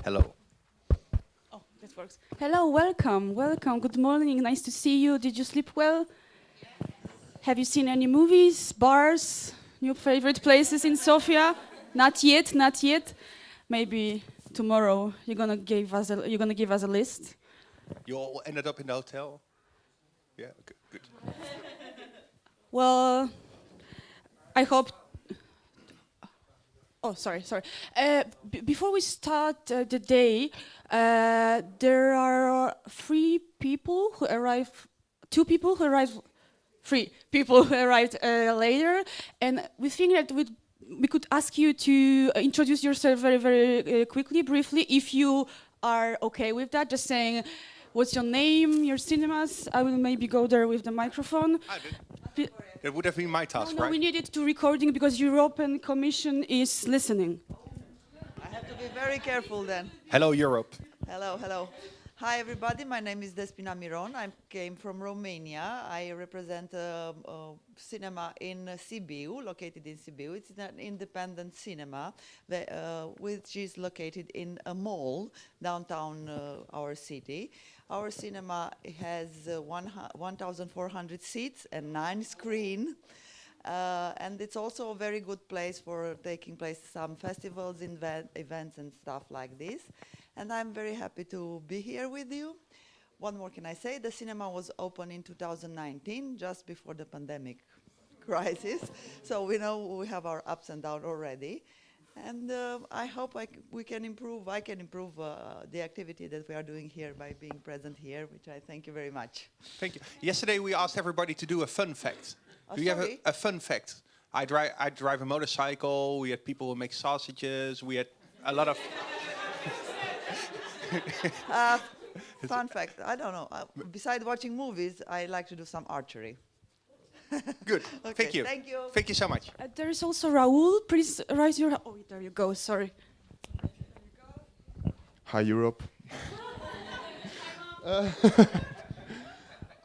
Hello. Oh, that works. Hello, welcome. Good morning. Nice to see you. Did you sleep well? Have you seen any movies, bars, new favorite places in Sofia? Not yet. Maybe tomorrow you're gonna give us a list. You all ended up in the hotel? Yeah, good. Well, I hope. Oh, sorry. Before we start the day, there are three people who arrived later, and we think that we could ask you to introduce yourself very quickly, briefly, if you are okay with that. Just saying, what's your name, your cinemas. I will maybe go there with the microphone. That would have been my task, No, right? we need it to recording because European Commission is listening. I have to be very careful then. Hello, Europe. Hello. Hi, everybody. My name is Despina Miron. I came from Romania. I represent a cinema in Sibiu, located in Sibiu. It's an independent cinema, which is located in a mall downtown our city. Our cinema has 1,400 seats and 9 screens. And it's also a very good place for taking place some festivals, events and stuff like this. And I'm very happy to be here with you. One more can I say, the cinema was open in 2019, just before the pandemic crisis. So we know we have our ups and downs already. And I hope I can improve the activity that we are doing here by being present here, which I thank you very much. Thank you. Yesterday we asked everybody to do a fun fact. Do you have a fun fact? I drive a motorcycle. We had people who make sausages. We had a lot of... Fun fact, I don't know. Besides watching movies, I like to do some archery. Good. Okay, Thank you. thank you. Thank you so much. There is also Raul. Please raise your. Oh, there you go. Sorry. Hi, Europe.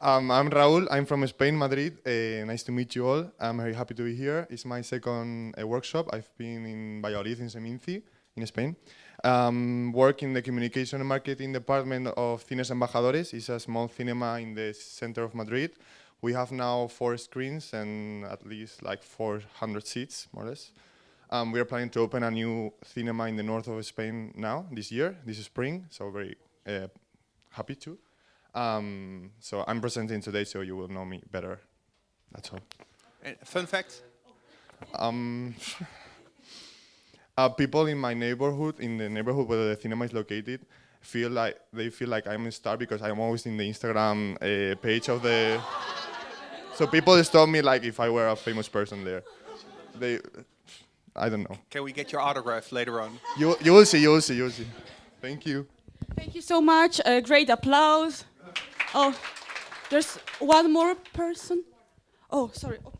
I'm Raul. I'm from Spain, Madrid. Nice to meet you all. I'm very happy to be here. It's my second workshop. I've been in Valladolid, in Seminci, in Spain. Work in the communication and marketing department of Cines Embajadores. It's a small cinema in the center of Madrid. We have now 4 screens and at least like 400 seats, more or less. We are planning to open a new cinema in the north of Spain now, this spring, so very happy to. So I'm presenting today, so you will know me better. That's all. Fun fact? People in my neighborhood, in the neighborhood where the cinema is located, feel like I'm a star because I'm always in the Instagram page of the... So people stop me like if I were a famous person there. I don't know. Can we get your autograph later on? You will see. Thank you. Thank you so much. Great applause. Oh, there's one more person. Oh, sorry. Oh.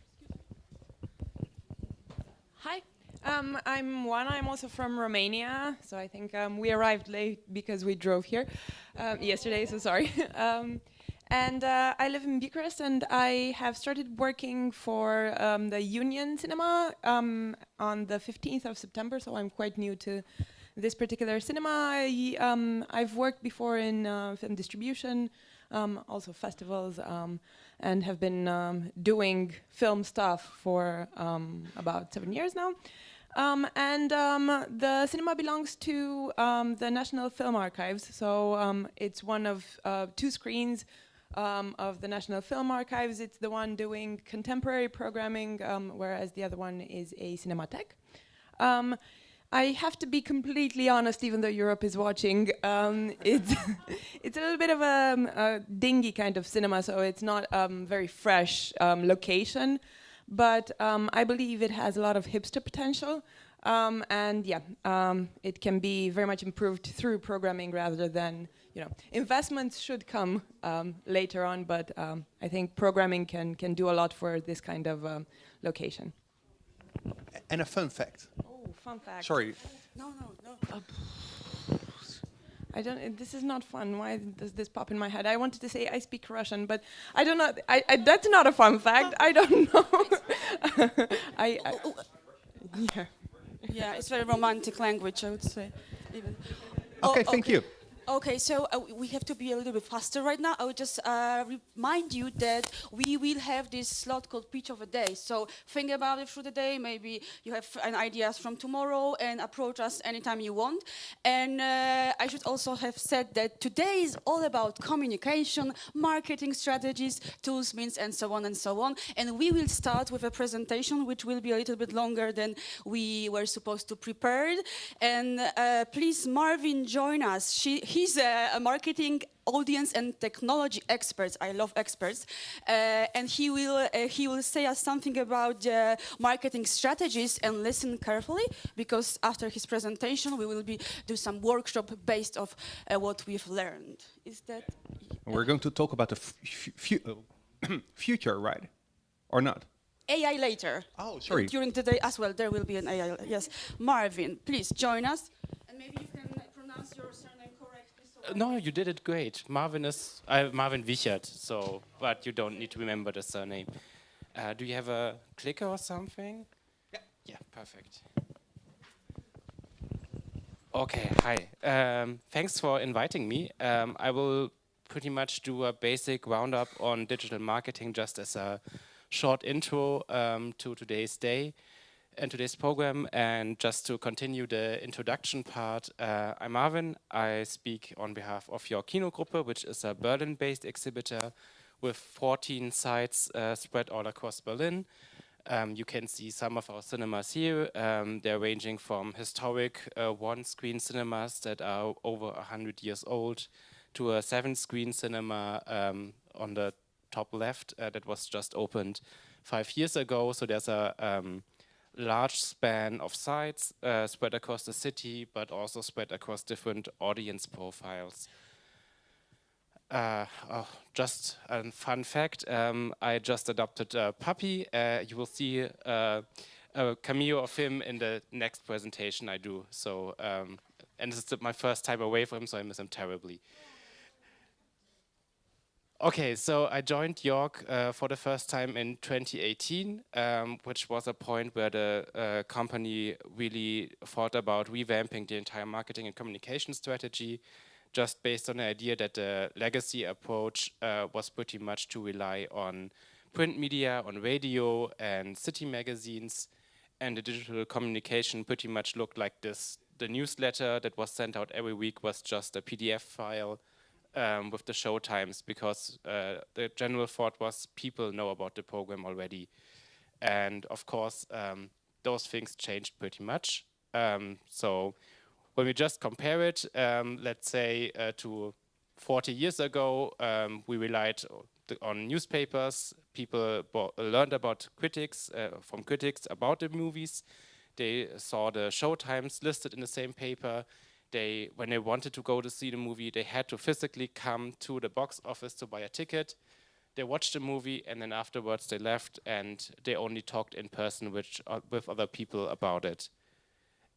Hi, I'm Juana. I'm also from Romania. So I think we arrived late because we drove here yesterday, so sorry. And I live in Bucharest, and I have started working for the Union Cinema on the 15th of September, so I'm quite new to this particular cinema. I've worked before in film distribution, also festivals, and have been doing film stuff for about 7 years now. The cinema belongs to the National Film Archives, so it's one of 2 screens of the National Film Archives. It's the one doing contemporary programming, whereas the other one is a cinematheque. I have to be completely honest, even though Europe is watching, it's a little bit of a dingy kind of cinema, so it's not very fresh location, but I believe it has a lot of hipster potential. It can be very much improved through programming rather than, investments should come later on, but I think programming can do a lot for this kind of location. And a fun fact. Oh, fun fact. Sorry. No. I don't. This is not fun. Why does this pop in my head? I wanted to say I speak Russian, but I don't know. That's not a fun fact. I don't know. Yeah, it's very romantic language, I would say. Even. Okay, thank you. Okay, so we have to be a little bit faster right now. I would just remind you that we will have this slot called Pitch of the Day. So think about it through the day. Maybe you have an ideas from tomorrow and approach us anytime you want. And I should also have said that today is all about communication, marketing strategies, tools, means, and so on and so on. And we will start with a presentation which will be a little bit longer than we were supposed to prepare. And please, Marvin, join us. He's a marketing, audience, and technology expert. I love experts, and he will say us something about marketing strategies. And listen carefully, because after his presentation, we will do some workshop based off what we've learned. Is that? We're going to talk about the future, right? Or not? AI later. Oh, sorry. During the day as well, there will be an AI. Yes, Marvin, please join us, and maybe you can pronounce your surname. No, you did it great. Marvin Wiechert, so, but you don't need to remember the surname. Do you have a clicker or something? Yeah. Yeah, perfect. Okay, hi. Thanks for inviting me. I will pretty much do a basic roundup on digital marketing just as a short intro to today's day and today's program. And just to continue the introduction part, I'm Marvin. I speak on behalf of Yorck Kinos, which is a Berlin-based exhibitor with 14 sites spread all across Berlin. You can see some of our cinemas here. They're ranging from historic one-screen cinemas that are over 100 years old to a 7-screen cinema on the top left that was just opened 5 years ago. So there's a large span of sites spread across the city, but also spread across different audience profiles. Just a fun fact, I just adopted a puppy. You will see a cameo of him in the next presentation I do. So, and this is my first time away from him, so I miss him terribly. Okay, so I joined Yorck for the first time in 2018, which was a point where the company really thought about revamping the entire marketing and communication strategy, just based on the idea that the legacy approach was pretty much to rely on print media, on radio and city magazines, and the digital communication pretty much looked like this. The newsletter that was sent out every week was just a PDF file with the show times, because the general thought was people know about the program already. And of course, those things changed pretty much. So when we just compare it, let's say to 40 years ago, we relied on newspapers. People learned about critics, from critics about the movies. They saw the show times listed in the same paper. When they wanted to go to see the movie, they had to physically come to the box office to buy a ticket. They watched the movie, and then afterwards they left, and they only talked in person with other people about it.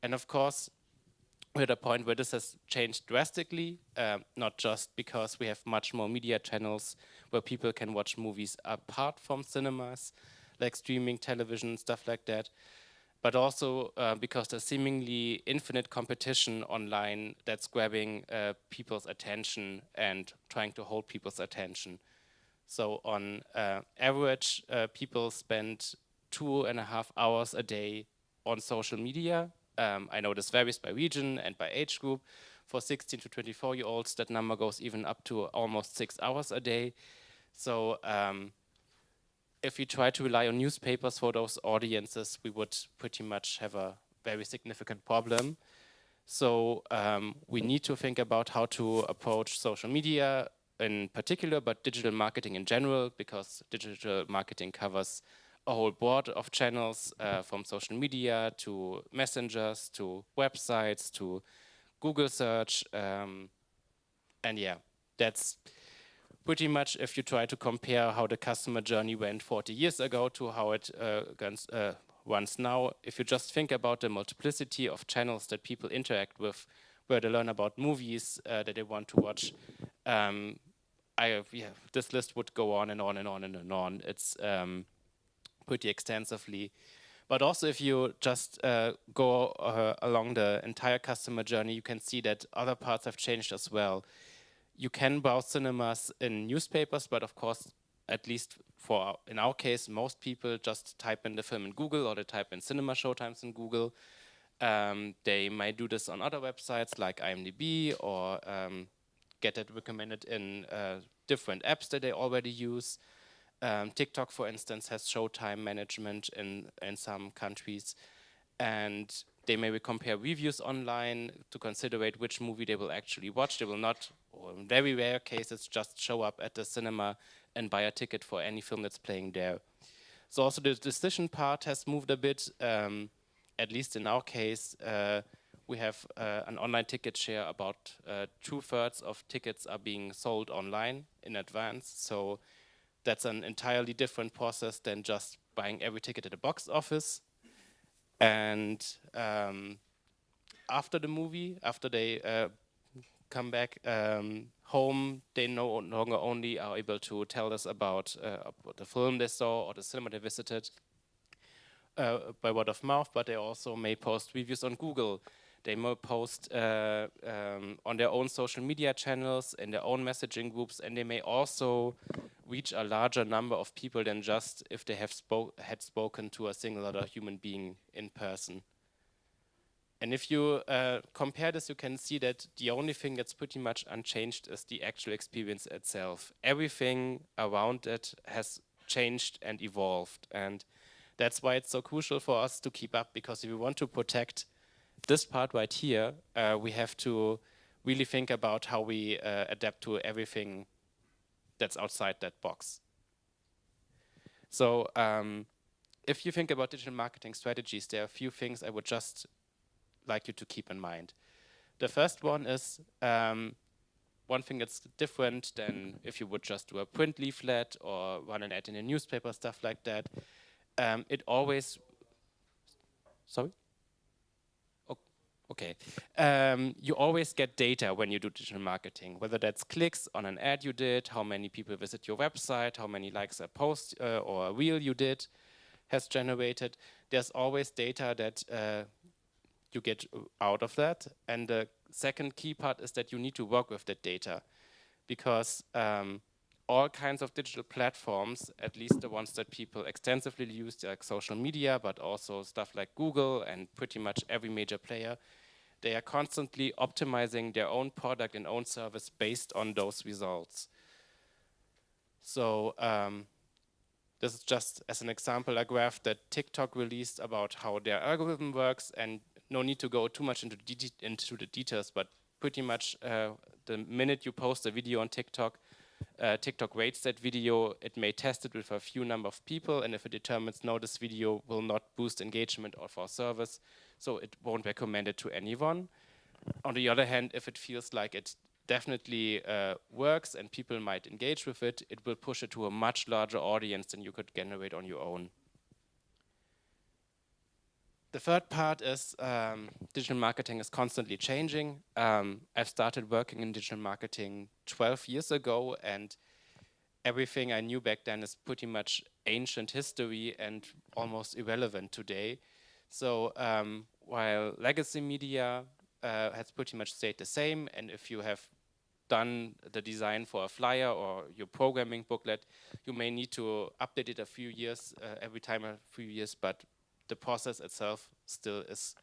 And of course, we're at a point where this has changed drastically, not just because we have much more media channels where people can watch movies apart from cinemas, like streaming, television, stuff like that, but also because there's seemingly infinite competition online that's grabbing people's attention and trying to hold people's attention. So on average, people spend 2.5 hours a day on social media. I know this varies by region and by age group. For 16 to 24-year-olds, that number goes even up to almost 6 hours a day. So if we try to rely on newspapers for those audiences, we would pretty much have a very significant problem. So we need to think about how to approach social media in particular, but digital marketing in general, because digital marketing covers a whole board of channels, from social media to messengers to websites to Google search. And yeah, that's pretty much if you try to compare how the customer journey went 40 years ago to how it runs now. If you just think about the multiplicity of channels that people interact with, where they learn about movies that they want to watch, this list would go on and on and on and on. It's pretty extensively. But also if you just go along the entire customer journey, you can see that other parts have changed as well. You can browse cinemas in newspapers, but of course, at least in our case, most people just type in the film in Google, or they type in cinema showtimes in Google. They might do this on other websites like IMDb, or get it recommended in different apps that they already use. TikTok, for instance, has showtime management in some countries, and they maybe compare reviews online to consider which movie they will actually watch. They will not, or in very rare cases, just show up at the cinema and buy a ticket for any film that's playing there. So also the decision part has moved a bit. At least in our case, we have an online ticket share. About 2/3 of tickets are being sold online in advance. So that's an entirely different process than just buying every ticket at the box office. And after the movie, after they come back home, they no longer only are able to tell us about the film they saw or the cinema they visited by word of mouth, but they also may post reviews on Google. They may post on their own social media channels, in their own messaging groups, and they may also reach a larger number of people than just if they have had spoken to a single other human being in person. And if you compare this, you can see that the only thing that's pretty much unchanged is the actual experience itself. Everything around it has changed and evolved, and that's why it's so crucial for us to keep up, because if we want to protect this part right here, we have to really think about how we adapt to everything that's outside that box. So if you think about digital marketing strategies, there are a few things I would just like you to keep in mind. The first one is one thing that's different than if you would just do a print leaflet or run an ad in a newspaper, stuff like that. It always, sorry? Okay. You always get data when you do digital marketing, whether that's clicks on an ad you did, how many people visit your website, how many likes a post or a reel you did has generated. There's always data that you get out of that. And the second key part is that you need to work with that data, because all kinds of digital platforms, at least the ones that people extensively use, like social media, but also stuff like Google and pretty much every major player, they are constantly optimizing their own product and own service based on those results. So this is just, as an example, a graph that TikTok released about how their algorithm works, and no need to go too much into the details, but pretty much the minute you post a video on TikTok, TikTok rates that video. It may test it with a few number of people, and if it determines no, this video will not boost engagement of our service, so it won't recommend it to anyone. On the other hand, if it feels like it definitely works and people might engage with it, it will push it to a much larger audience than you could generate on your own. The third part is digital marketing is constantly changing. I've started working in digital marketing 12 years ago, and everything I knew back then is pretty much ancient history and almost irrelevant today. So while legacy media has pretty much stayed the same, and if you have done the design for a flyer or your programming booklet, you may need to update it a few years, every time a few years, but the process itself still is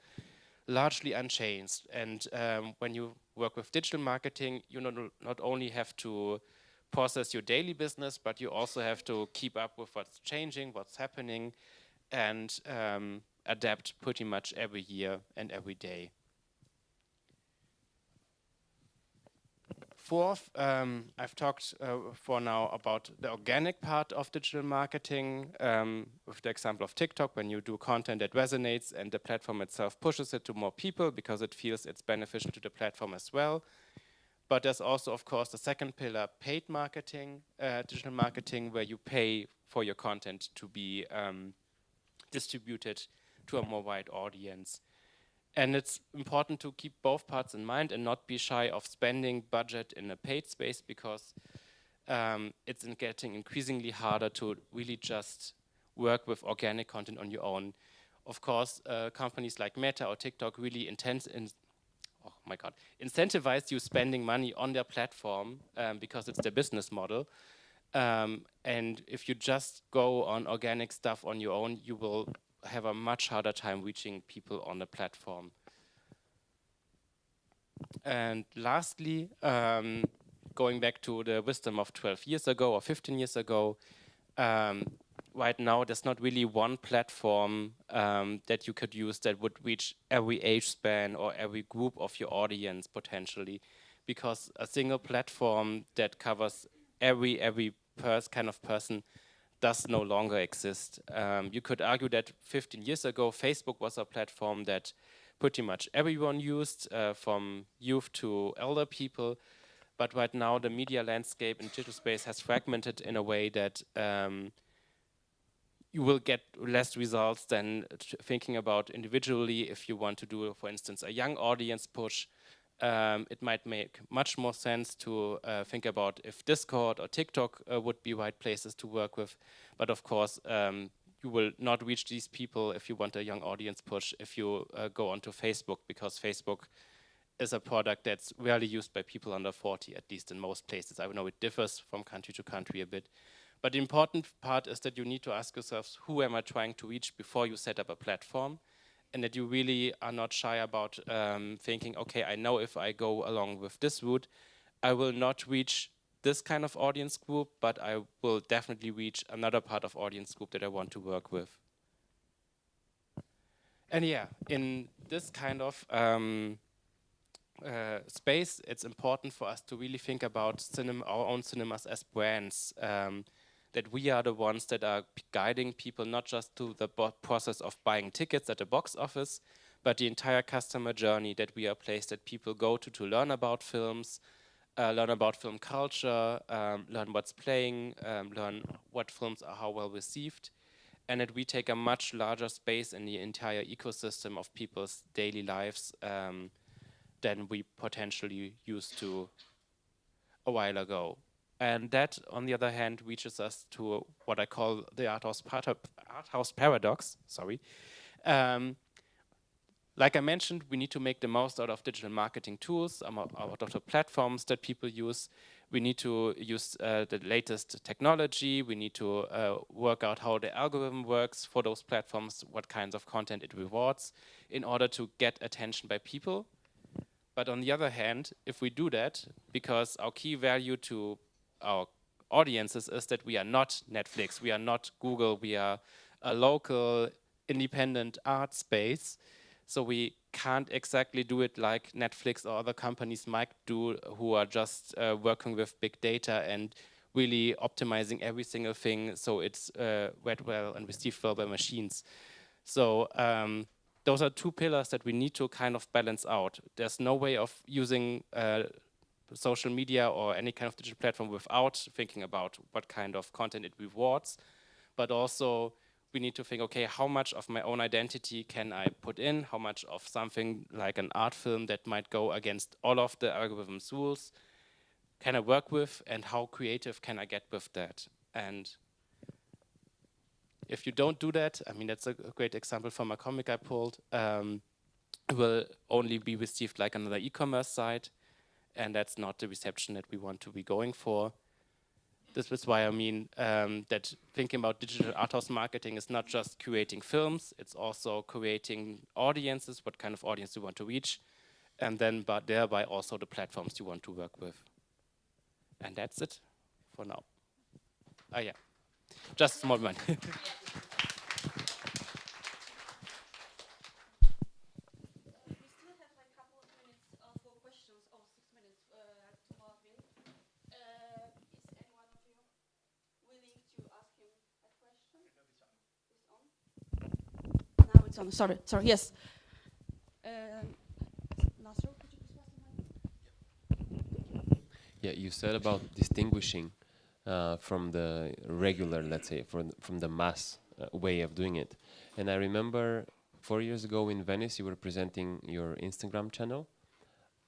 largely unchanged. And when you work with digital marketing, you not only have to process your daily business, but you also have to keep up with what's changing, what's happening, and adapt pretty much every year and every day. Fourth, I've talked for now about the organic part of digital marketing, with the example of TikTok, when you do content that resonates and the platform itself pushes it to more people because it feels it's beneficial to the platform as well. But there's also, of course, the second pillar, paid marketing, digital marketing, where you pay for your content to be distributed to a more wide audience. And it's important to keep both parts in mind and not be shy of spending budget in a paid space, because it's getting increasingly harder to really just work with organic content on your own. of course, companies like Meta or TikTok really incentivize you spending money on their platform because it's their business model. And if you just go on organic stuff on your own, you will have a much harder time reaching people on the platform. And lastly, going back to the wisdom of 12 years ago or 15 years ago, right now there's not really one platform that you could use that would reach every age span or every group of your audience potentially, because a single platform that covers every kind of person does no longer exist. You could argue that 15 years ago Facebook was a platform that pretty much everyone used, from youth to elder people. But right now, the media landscape in digital space has fragmented in a way that you will get less results than thinking about individually. If you want to do, for instance, a young audience push, it might make much more sense to think about if Discord or TikTok would be right places to work with. But of course, you will not reach these people if you want a young audience push if you go onto Facebook, because Facebook is a product that's rarely used by people under 40, at least in most places. I know it differs from country to country a bit. But the important part is that you need to ask yourselves, who am I trying to reach before you set up a platform? And that you really are not shy about thinking, okay, I know if I go along with this route, I will not reach this kind of audience group, but I will definitely reach another part of audience group that I want to work with. And yeah, in this kind of space, it's important for us to really think about our own cinemas as brands, that we are the ones that are guiding people not just to the process of buying tickets at the box office, but the entire customer journey, that we are a place that people go to learn about films, learn about film culture, learn what's playing, learn what films are how well received, and that we take a much larger space in the entire ecosystem of people's daily lives than we potentially used to a while ago. And that, on the other hand, reaches us to what I call the art house paradox. Sorry. Like I mentioned, we need to make the most out of digital marketing tools, out of the platforms that people use. We need to use the latest technology. We need to work out how the algorithm works for those platforms, what kinds of content it rewards, in order to get attention by people. But on the other hand, if we do that, because our key value to our audiences is that we are not Netflix, we are not Google, we are a local independent art space. So we can't exactly do it like Netflix or other companies might do, who are just working with big data and really optimizing every single thing so it's read well and received well by machines. So those are two pillars that we need to kind of balance out. There's no way of using social media or any kind of digital platform without thinking about what kind of content it rewards, but also we need to think, okay, how much of my own identity can I put in? How much of something like an art film that might go against all of the algorithm's rules can I work with, and how creative can I get with that? And if you don't do that, I mean, that's a great example from a comic I pulled, it will only be received like another e-commerce site, and that's not the reception that we want to be going for. This is why I mean that thinking about digital art house marketing is not just creating films, it's also creating audiences, what kind of audience you want to reach, and then but thereby also the platforms you want to work with. And that's it for now. Oh yeah, just a small one. Sorry, yes. Yeah, you said about distinguishing from the regular, let's say, from the mass way of doing it. And I remember 4 years ago in Venice, you were presenting your Instagram channel.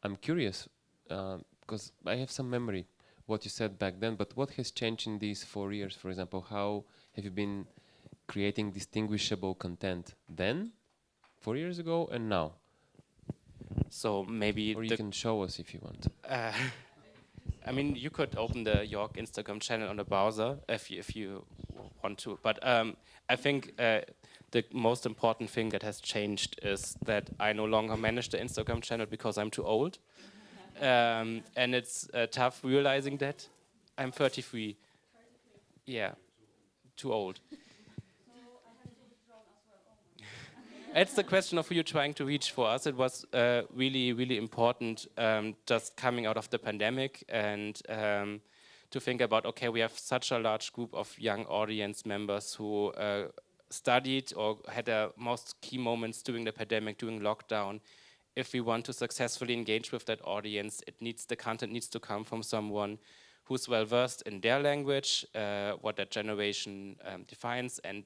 I'm curious, because I have some memory what you said back then, but what has changed in these 4 years? For example, how have you been creating distinguishable content then, 4 years ago, and now? So maybe or you can show us if you want. I mean, you could open the Yorck Instagram channel on the browser if you want to. But I think the most important thing that has changed is that I no longer manage the Instagram channel because I'm too old. And it's tough realizing that. I'm 33. Yeah, too old. It's the question of who you're trying to reach. For us, it was really, really important just coming out of the pandemic and to think about, okay, we have such a large group of young audience members who studied or had their most key moments during the pandemic, during lockdown. If we want to successfully engage with that audience, the content needs to come from someone who's well versed in their language, what that generation defines, and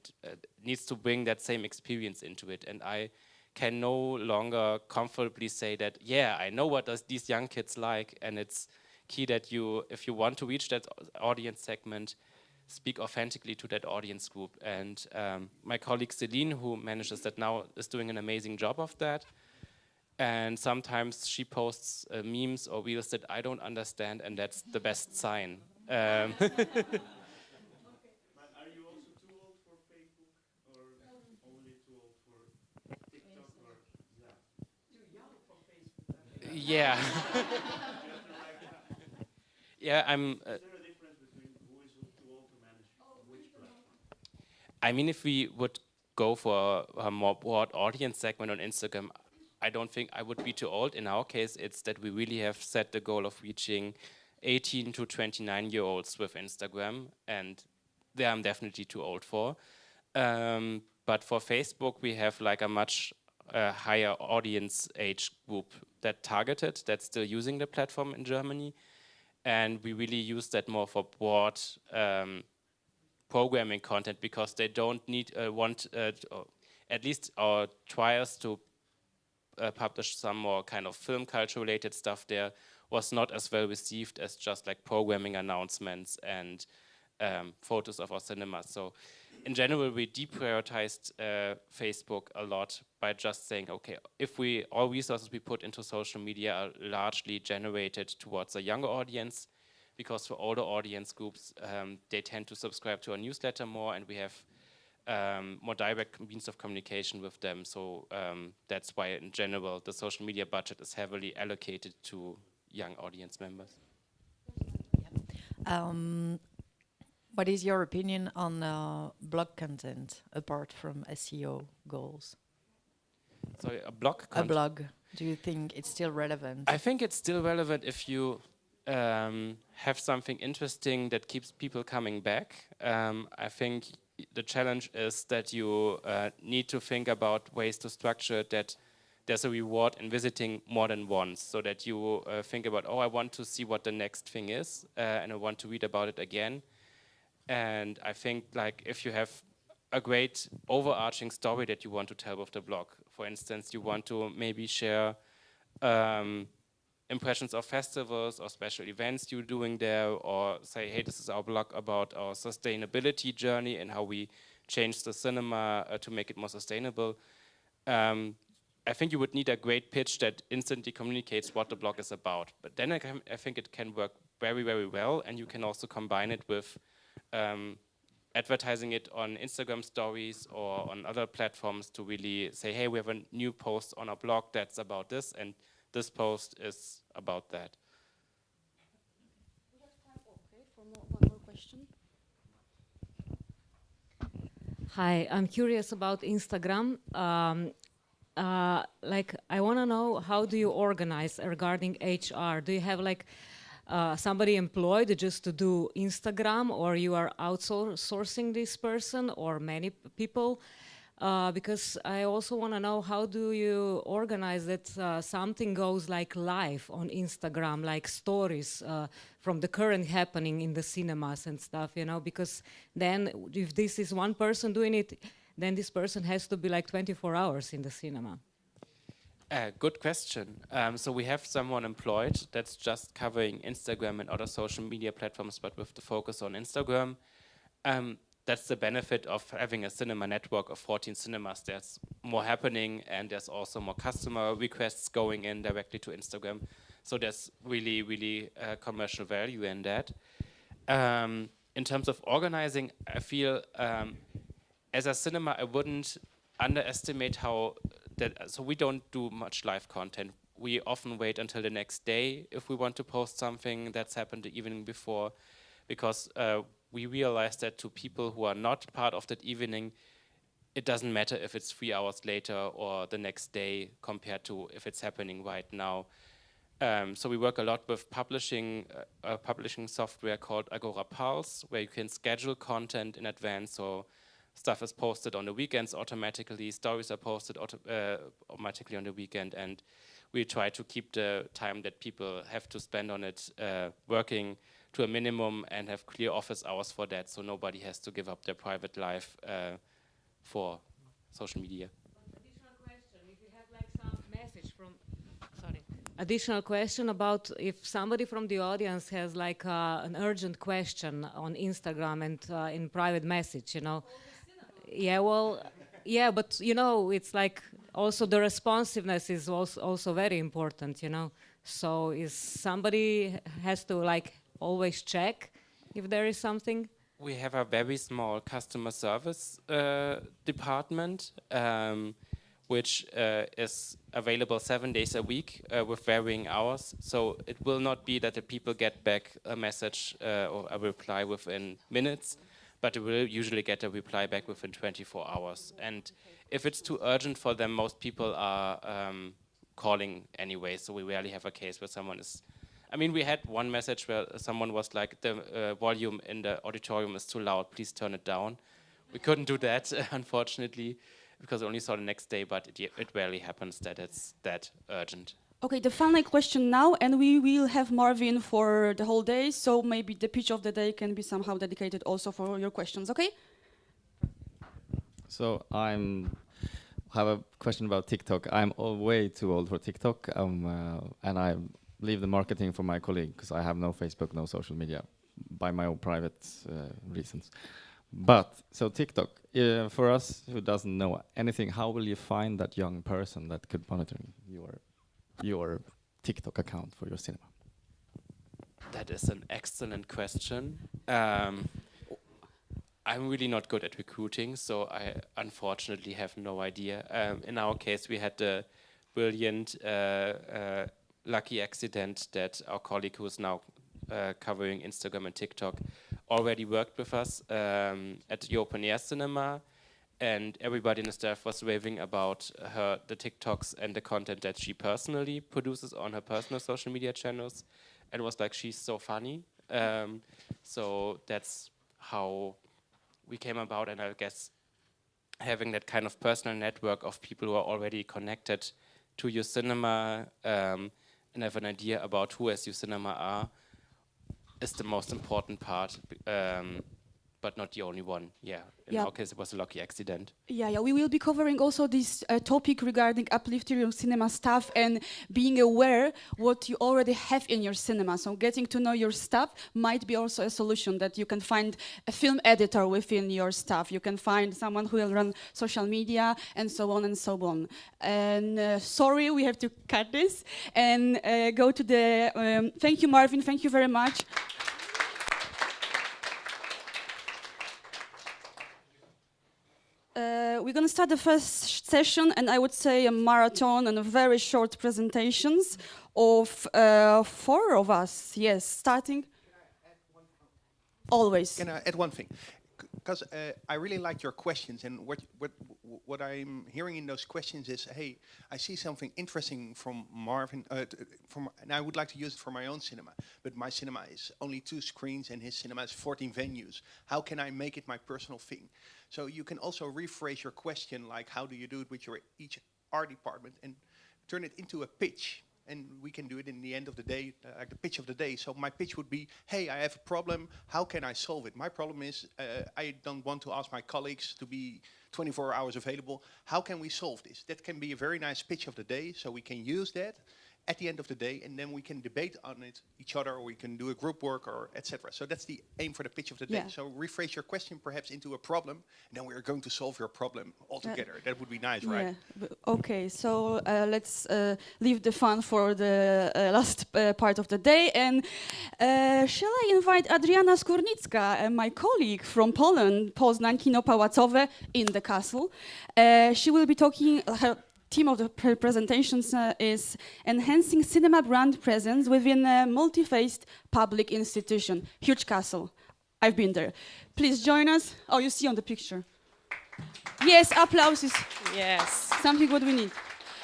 needs to bring that same experience into it. And I can no longer comfortably say that, yeah, I know what these young kids like, and it's key that if you want to reach that audience segment, speak authentically to that audience group. And my colleague Celine, who manages that now, is doing an amazing job of that. And sometimes she posts memes or reels that I don't understand, and that's the best sign. Are you also too old for Facebook, or only too old for TikTok, or too young for Facebook? Yeah. Yeah, I'm. Is there a difference between who is too old to manage which platform? I mean, if we would go for a more broad audience segment on Instagram, I don't think I would be too old. In our case, it's that we really have set the goal of reaching 18 to 29-year-olds with Instagram, and they I'm definitely too old for. But for Facebook, we have like a much higher audience age group that's still using the platform in Germany, and we really use that more for broad programming content because they don't at least our trials to published some more kind of film culture related stuff there was not as well received as just like programming announcements and photos of our cinemas. So in general, we deprioritized Facebook a lot by just saying, okay, all resources we put into social media are largely generated towards a younger audience, because for older audience groups, they tend to subscribe to our newsletter more, and we have more direct means of communication with them. So that's why, in general, the social media budget is heavily allocated to young audience members. What is your opinion on blog content, apart from SEO goals? Sorry, a blog content? A blog. Do you think it's still relevant? I think it's still relevant if you have something interesting that keeps people coming back. I think the challenge is that you need to think about ways to structure it, that there's a reward in visiting more than once, so that you think about, oh, I want to see what the next thing is, and I want to read about it again. And I think like if you have a great overarching story that you want to tell with the blog, for instance, you want to maybe share impressions of festivals or special events you're doing there, or say, hey, this is our blog about our sustainability journey and how we changed the cinema to make it more sustainable. I think you would need a great pitch that instantly communicates what the blog is about. But then I think it can work very, very well, and you can also combine it with advertising it on Instagram stories or on other platforms to really say, hey, we have a new post on our blog that's about this, and this post is about that. We have time, for one more question. Hi, I'm curious about Instagram. Like, I want to know, how do you organize regarding HR? Do you have like somebody employed just to do Instagram, or you are outsourcing this person, or many people? Because I also want to know, how do you organize that something goes like live on Instagram, like stories from the current happening in the cinemas and stuff, you know? Because then if this is one person doing it, then this person has to be like 24 hours in the cinema. Good question. So we have someone employed that's just covering Instagram and other social media platforms, but with the focus on Instagram. that's the benefit of having a cinema network of 14 cinemas. There's more happening, and there's also more customer requests going in directly to Instagram. So there's really, really commercial value in that. In terms of organizing, I feel as a cinema, I wouldn't underestimate how that. So we don't do much live content. We often wait until the next day if we want to post something that's happened the evening before, because we realize that to people who are not part of that evening, it doesn't matter if it's 3 hours later or the next day compared to if it's happening right now. So we work a lot with publishing software called Agora Pulse, where you can schedule content in advance. So stuff is posted on the weekends automatically, stories are posted automatically on the weekend, and we try to keep the time that people have to spend on it working to a minimum and have clear office hours for that, so nobody has to give up their private life for social media. Additional question, if you have like some message from, additional question about if somebody from the audience has like an urgent question on Instagram and in private message, you know. Yeah, well, yeah, but you know, it's like also the responsiveness is also very important, you know. So is somebody has to like always check if there is something? We have a very small customer service department, which is available 7 days a week with varying hours. So it will not be that the people get back a message or a reply within minutes, but they will usually get a reply back within 24 hours. And if it's too urgent for them, most people are calling anyway, so we rarely have a case where someone is... I mean, we had one message where someone was like, the volume in the auditorium is too loud, please turn it down. We couldn't do that, unfortunately, because I only saw the next day, but it rarely happens that it's that urgent. Okay, the final question now, and we will have Marvin for the whole day, so maybe the pitch of the day can be somehow dedicated also for your questions, okay? So have a question about TikTok. I'm way too old for TikTok, and I leave the marketing for my colleague because I have no Facebook, no social media, by my own private reasons. But so TikTok, for us who doesn't know anything, how will you find that young person that could monitor your TikTok account for your cinema? That is an excellent question. I'm really not good at recruiting, so I unfortunately have no idea. In our case, we had the brilliant, lucky accident that our colleague who is now covering Instagram and TikTok already worked with us at the Open Air Cinema, and everybody in the staff was raving about the TikToks and the content that she personally produces on her personal social media channels, and was like, she's so funny. So that's how we came about, and I guess having that kind of personal network of people who are already connected to your cinema and have an idea about who as your cinema are is the most important part, but not the only one. Yeah, in our case, it was a lucky accident. Yeah, we will be covering also this topic regarding uplifting your cinema staff and being aware what you already have in your cinema. So getting to know your staff might be also a solution, that you can find a film editor within your staff. You can find someone who will run social media and so on and so on. And sorry, we have to cut this and go to the... thank you, Marvin. Thank you very much. We're going to start the first session, and I would say a marathon and a very short presentations of 4 of us. Yes, starting. Always. Can I add one thing? Because I really liked your questions, and what I'm hearing in those questions is, hey, I see something interesting from Marvin, and I would like to use it for my own cinema, but my cinema is only 2 screens and his cinema is 14 venues. How can I make it my personal thing? So you can also rephrase your question, like how do you do it with your each art department, and turn it into a pitch. And we can do it in the end of the day, like the pitch of the day. So my pitch would be, hey, I have a problem. How can I solve it? My problem is I don't want to ask my colleagues to be 24 hours available. How can we solve this? That can be a very nice pitch of the day. So we can use that. at the end of the day, and then we can debate on it each other, or we can do a group work, or etc. So that's the aim for the pitch of the day. Yeah. So rephrase your question perhaps into a problem, and then we are going to solve your problem all together. That would be nice, right? Okay, so let's leave the fun for the last part of the day. And shall I invite Adrianna Skornicka, my colleague from Poland, Poznan, Kino Pałacowe in the castle. She will be talking. Her theme of the presentations is enhancing cinema brand presence within a multi-faced public institution. Huge castle. I've been there. Please join us. Oh, you see on the picture. Yes, applause is something what we need.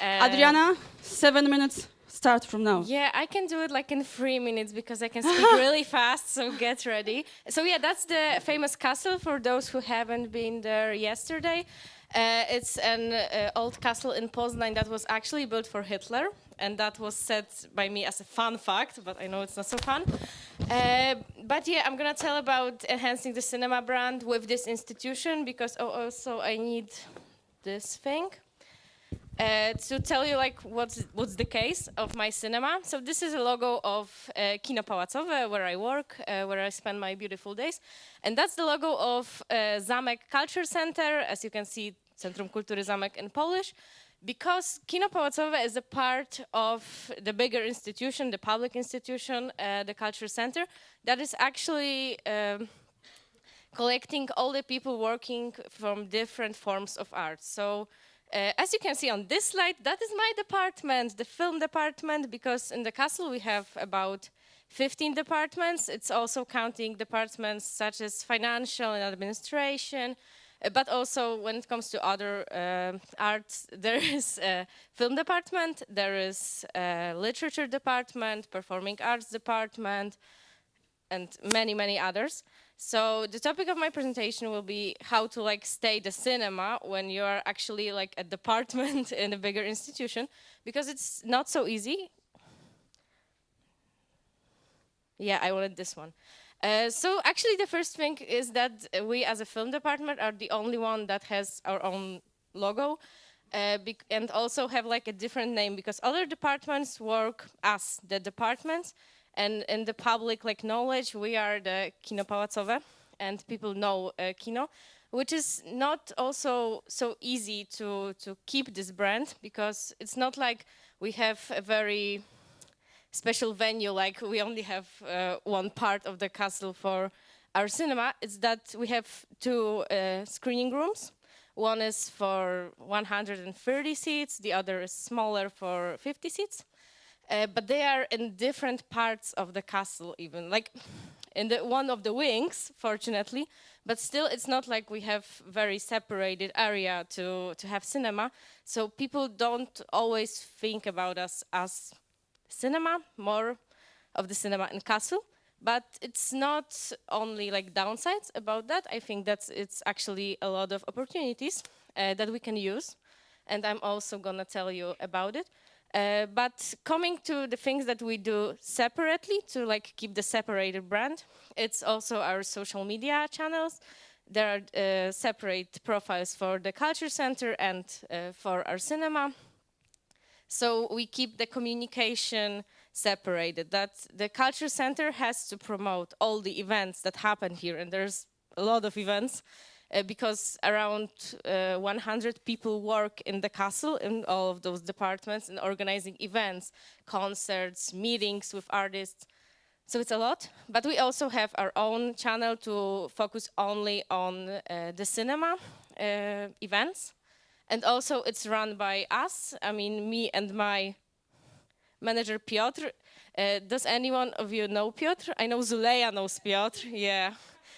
Adrianna, 7 minutes. Start from now. Yeah, I can do it like in 3 minutes because I can speak really fast, so get ready. So yeah, that's the famous castle for those who haven't been there yesterday. It's an old castle in Poznan that was actually built for Hitler, and that was said by me as a fun fact, but I know it's not so fun. But yeah, I'm gonna tell about enhancing the cinema brand with this institution because also I need this thing. To tell you like what's the case of my cinema. So this is a logo of Kino Pałacowe, where I work, where I spend my beautiful days. And that's the logo of Zamek Culture Center, as you can see, Centrum Kultury Zamek in Polish, because Kino Pałacowe is a part of the bigger institution, the public institution, the Culture Center, that is actually collecting all the people working from different forms of art. So as you can see on this slide, that is my department, the film department, because in the castle we have about 15 departments. It's also counting departments such as financial and administration, but also when it comes to other arts, there is a film department, there is a literature department, performing arts department, and many, many others. So the topic of my presentation will be how to like stay the cinema when you are actually like a department in a bigger institution, because it's not so easy. Yeah, I wanted this one. So actually the first thing is that we as a film department are the only one that has our own logo and also have like a different name, because other departments work as the departments. And in the public like knowledge, we are the Kino Pałacowe, and people know Kino, which is not also so easy to keep this brand, because it's not like we have a very special venue, like we only have one part of the castle for our cinema. It's that we have 2 screening rooms. One is for 130 seats, the other is smaller for 50 seats. But they are in different parts of the castle, even like in one of the wings, fortunately. But still, it's not like we have very separated area to have cinema. So people don't always think about us as cinema, more of the cinema in castle. But it's not only like downsides about that. I think that it's actually a lot of opportunities that we can use, and I'm also gonna tell you about it. But coming to the things that we do separately to like keep the separated brand, it's also our social media channels. There are separate profiles for the Culture Center and for our cinema. So we keep the communication separated. That the Culture Center has to promote all the events that happen here, and there's a lot of events. Because around 100 people work in the castle in all of those departments and organizing events, concerts, meetings with artists. So it's a lot. But we also have our own channel to focus only on the cinema events. And also it's run by us, I mean me and my manager Piotr. Does anyone of you know Piotr? I know Zuleja knows Piotr, yeah.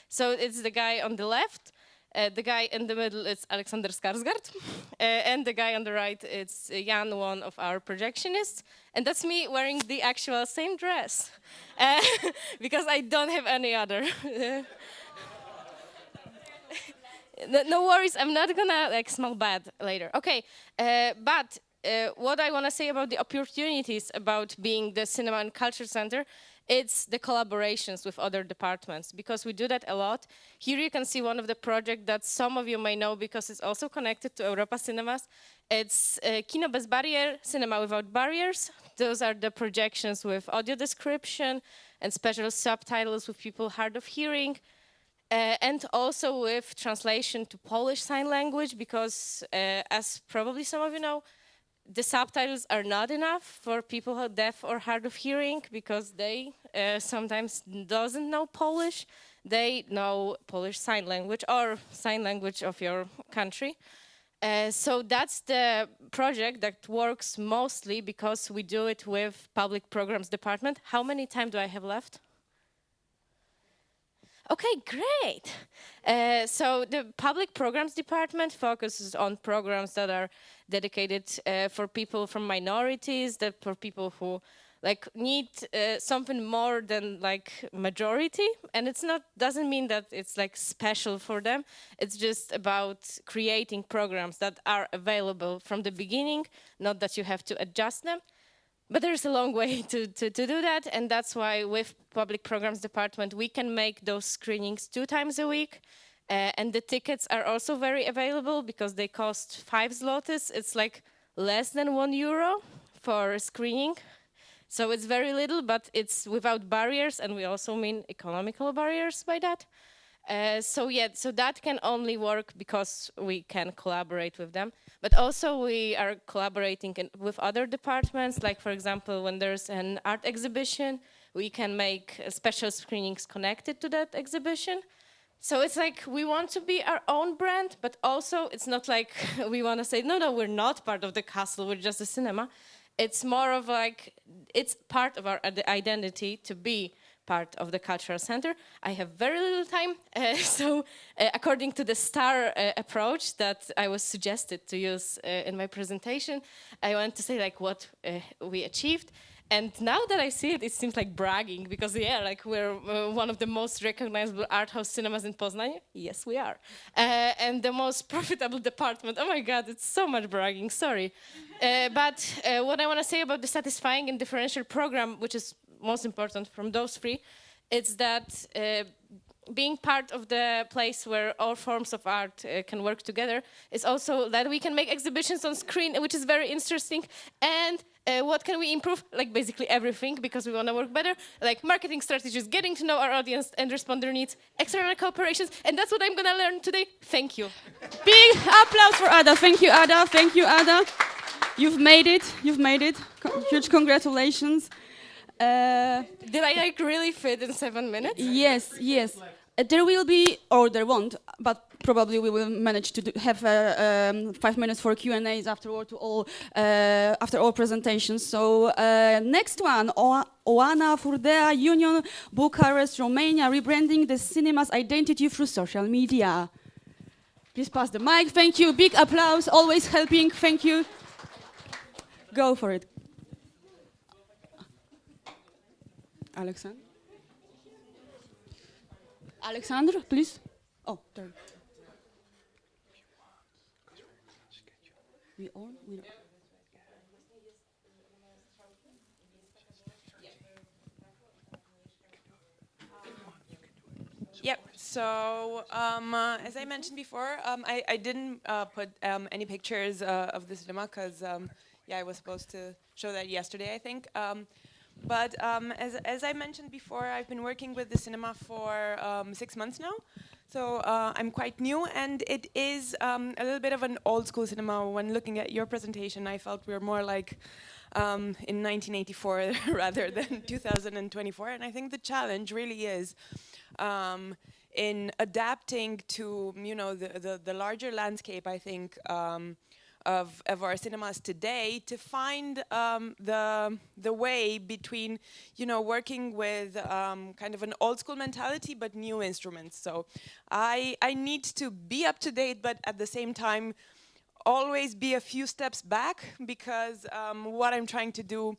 So it's the guy on the left. The guy in the middle is Alexander Skarsgård, and the guy on the right is Jan, one of our projectionists, and that's me wearing the actual same dress, because I don't have any other. No worries, I'm not gonna like smell bad later. Okay, but what I want to say about the opportunities about being the Cinema and Culture Center it's the collaborations with other departments, because we do that a lot. Here you can see one of the projects that some of you may know because it's also connected to Europa Cinemas. It's Kino Bez Barier, Cinema Without Barriers. Those are the projections with audio description and special subtitles with people hard of hearing. And also with translation to Polish Sign Language, because as probably some of you know, the subtitles are not enough for people who are deaf or hard of hearing, because they sometimes doesn't know Polish. They know Polish Sign Language or sign language of your country. So that's the project that works mostly because we do it with Public Programs Department. How many time do I have left? Okay, great. So the Public Programs Department focuses on programs that are dedicated for people from minorities, that for people who like need something more than like majority. And it's not, doesn't mean that it's like special for them. It's just about creating programs that are available from the beginning, not that you have to adjust them. But there's a long way to do that, and that's why with Public Programs Department we can make those screenings 2 times a week, and the tickets are also very available because they cost 5 zlotys. It's like less than €1 for a screening, so it's very little, but it's without barriers, and we also mean economical barriers by that. So that can only work because we can collaborate with them. But also we are collaborating with other departments, like for example, when there's an art exhibition, we can make special screenings connected to that exhibition. So it's like we want to be our own brand, but also it's not like we want to say, no, we're not part of the castle, we're just a cinema. It's more of like, it's part of our identity to be part of the cultural center. I have very little time, so according to the STAR approach that I was suggested to use in my presentation, I want to say like what we achieved. And now that I see it, it seems like bragging, because yeah, like we're one of the most recognizable art house cinemas in Poznan. Yes, we are. And the most profitable department. Oh my God, it's so much bragging, sorry. But what I want to say about the satisfying and differential program, which is most important from those 3, it's that being part of the place where all forms of art can work together is also that we can make exhibitions on screen, which is very interesting. And what can we improve? Like basically everything, because we want to work better, like marketing strategies, getting to know our audience and respond to their needs, external cooperations, and that's what I'm gonna learn today. Thank you. Big applause for Ada. Thank you, Ada. Thank you, Ada. You've made it. You've made it. Huge congratulations. Did I like really fit in 7 minutes? Yes, yes. There will be, or there won't, but probably we will manage to have 5 minutes for Q&As afterward to all, after all presentations. So next one, Oana Furdea, Union, Bucharest, Romania, rebranding the cinema's identity through social media. Please pass the mic. Thank you. Big applause. Always helping. Thank you. Go for it. Alexander? Alexander, please. Oh, there. We on? We don't. Yep. So as I mentioned before, I didn't put any pictures of the cinema because yeah, I was supposed to show that yesterday, I think. But as I mentioned before, I've been working with the cinema for 6 months now. So I'm quite new, and it is a little bit of an old school cinema. When looking at your presentation, I felt we were more like in 1984 rather than 2024. And I think the challenge really is in adapting to, you know, the larger landscape, I think, of our cinemas today, to find the way between, you know, working with kind of an old school mentality but new instruments. So I need to be up to date, but at the same time always be a few steps back, because what I'm trying to do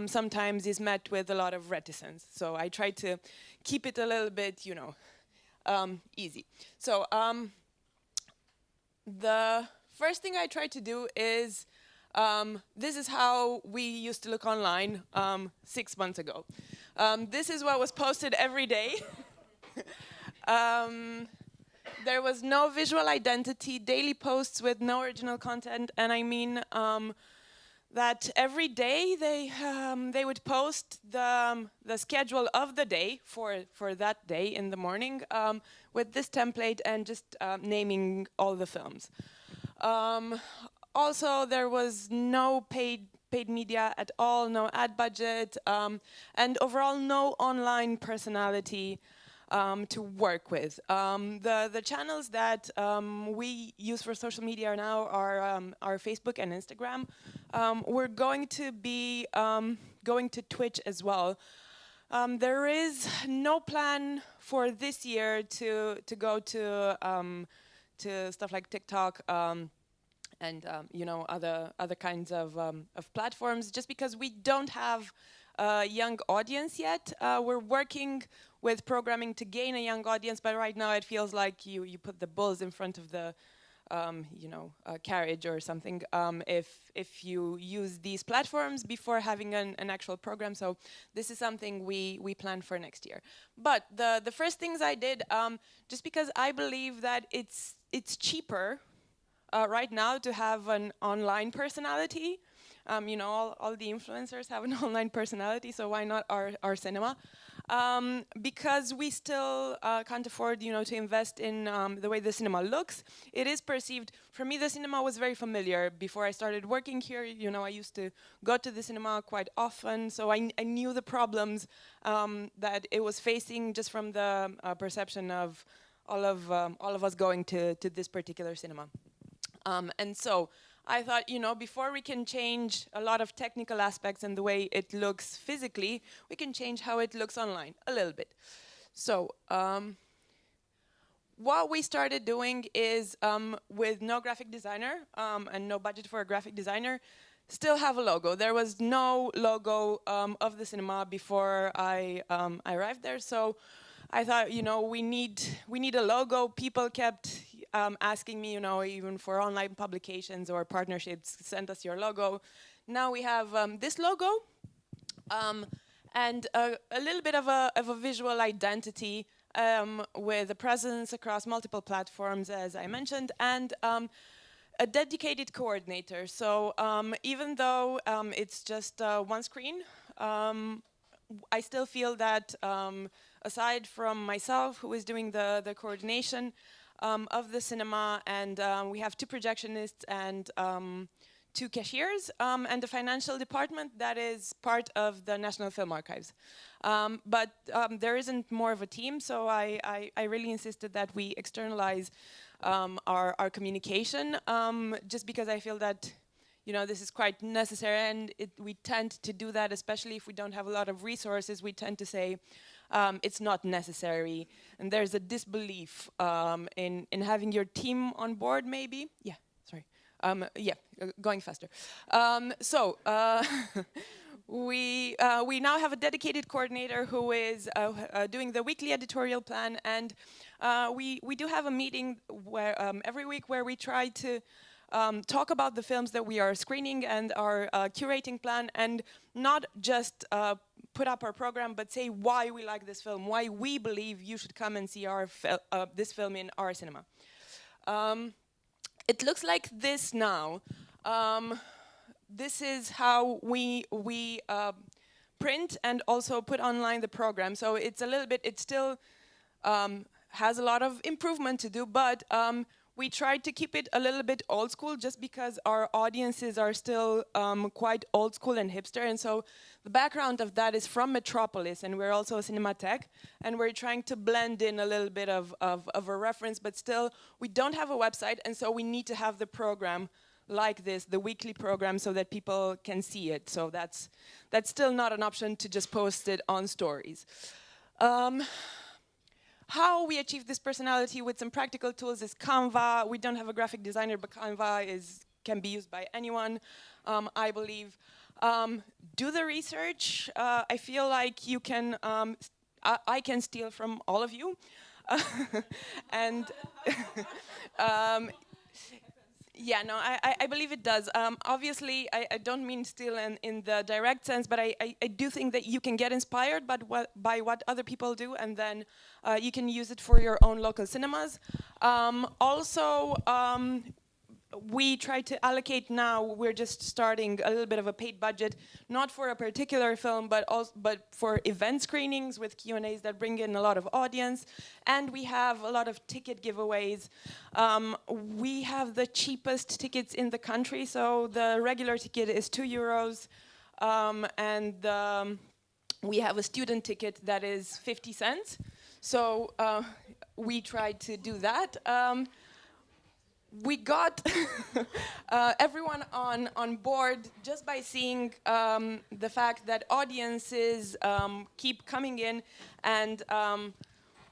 sometimes is met with a lot of reticence. So I try to keep it a little bit, you know, easy. So the first thing I try to do is, this is how we used to look online 6 months ago. This is what was posted every day. There was no visual identity, daily posts with no original content, and I mean that every day they would post the schedule of the day for that day in the morning with this template and just naming all the films. Also, there was no paid media at all, no ad budget, and overall no online personality to work with. The channels that we use for social media now are Facebook and Instagram. We're going to be going to Twitch as well. There is no plan for this year to go to stuff like TikTok and you know, other kinds of platforms, just because we don't have a young audience yet. We're working with programming to gain a young audience, but right now it feels like you put the bulls in front of the you know, carriage or something if you use these platforms before having an actual program. So this is something we plan for next year. But the first things I did, just because I believe that it's cheaper right now to have an online personality. You know, all the influencers have an online personality, so why not our cinema? Because we still can't afford, you know, to invest in the way the cinema looks. It is perceived, for me the cinema was very familiar. Before I started working here, you know, I used to go to the cinema quite often, so I knew the problems that it was facing just from the perception of all of us going to this particular cinema. And so I thought, you know, before we can change a lot of technical aspects and the way it looks physically, we can change how it looks online a little bit. So what we started doing is, with no graphic designer and no budget for a graphic designer, still have a logo. There was no logo of the cinema before I arrived there. So I thought, you know, we need a logo. People kept asking me, you know, even for online publications or partnerships, send us your logo. Now we have this logo and a little bit of a visual identity with a presence across multiple platforms, as I mentioned, and a dedicated coordinator. So even though it's just one screen, I still feel that aside from myself, who is doing the coordination of the cinema, and we have 2 projectionists and 2 cashiers, and the financial department that is part of the National Film Archives. But there isn't more of a team, so I really insisted that we externalize our communication, just because I feel that, you know, this is quite necessary, and we tend to do that, especially if we don't have a lot of resources. We tend to say it's not necessary, and there's a disbelief in having your team on board, maybe. Yeah, sorry. Going faster. We now have a dedicated coordinator who is doing the weekly editorial plan, and we do have a meeting where every week where we try to talk about the films that we are screening and our curating plan, and not just put up our program, but say why we like this film, why we believe you should come and see this film in our cinema. It looks like this now. This is how we print and also put online the program. So it's a little bit, it still has a lot of improvement to do, but we tried to keep it a little bit old school, just because our audiences are still quite old school and hipster. And so the background of that is from Metropolis, and we're also a Cinematheque, and we're trying to blend in a little bit of a reference, but still we don't have a website, and so we need to have the program like this, the weekly program, so that people can see it. So that's still not an option to just post it on stories. How we achieve this personality with some practical tools is Canva. We don't have a graphic designer, but Canva can be used by anyone, I believe. Do the research. I feel like you can, I can steal from all of you. And Yeah, no, I believe it does. Obviously, I don't mean still in the direct sense, but I do think that you can get inspired by what other people do, and then you can use it for your own local cinemas. Also, we try to allocate now, we're just starting a little bit of a paid budget, not for a particular film, but for event screenings with Q&As that bring in a lot of audience. And we have a lot of ticket giveaways. We have the cheapest tickets in the country, so the regular ticket is €2, and we have a student ticket that is 50 cents. So we tried to do that. We got everyone on board just by seeing the fact that audiences keep coming in, and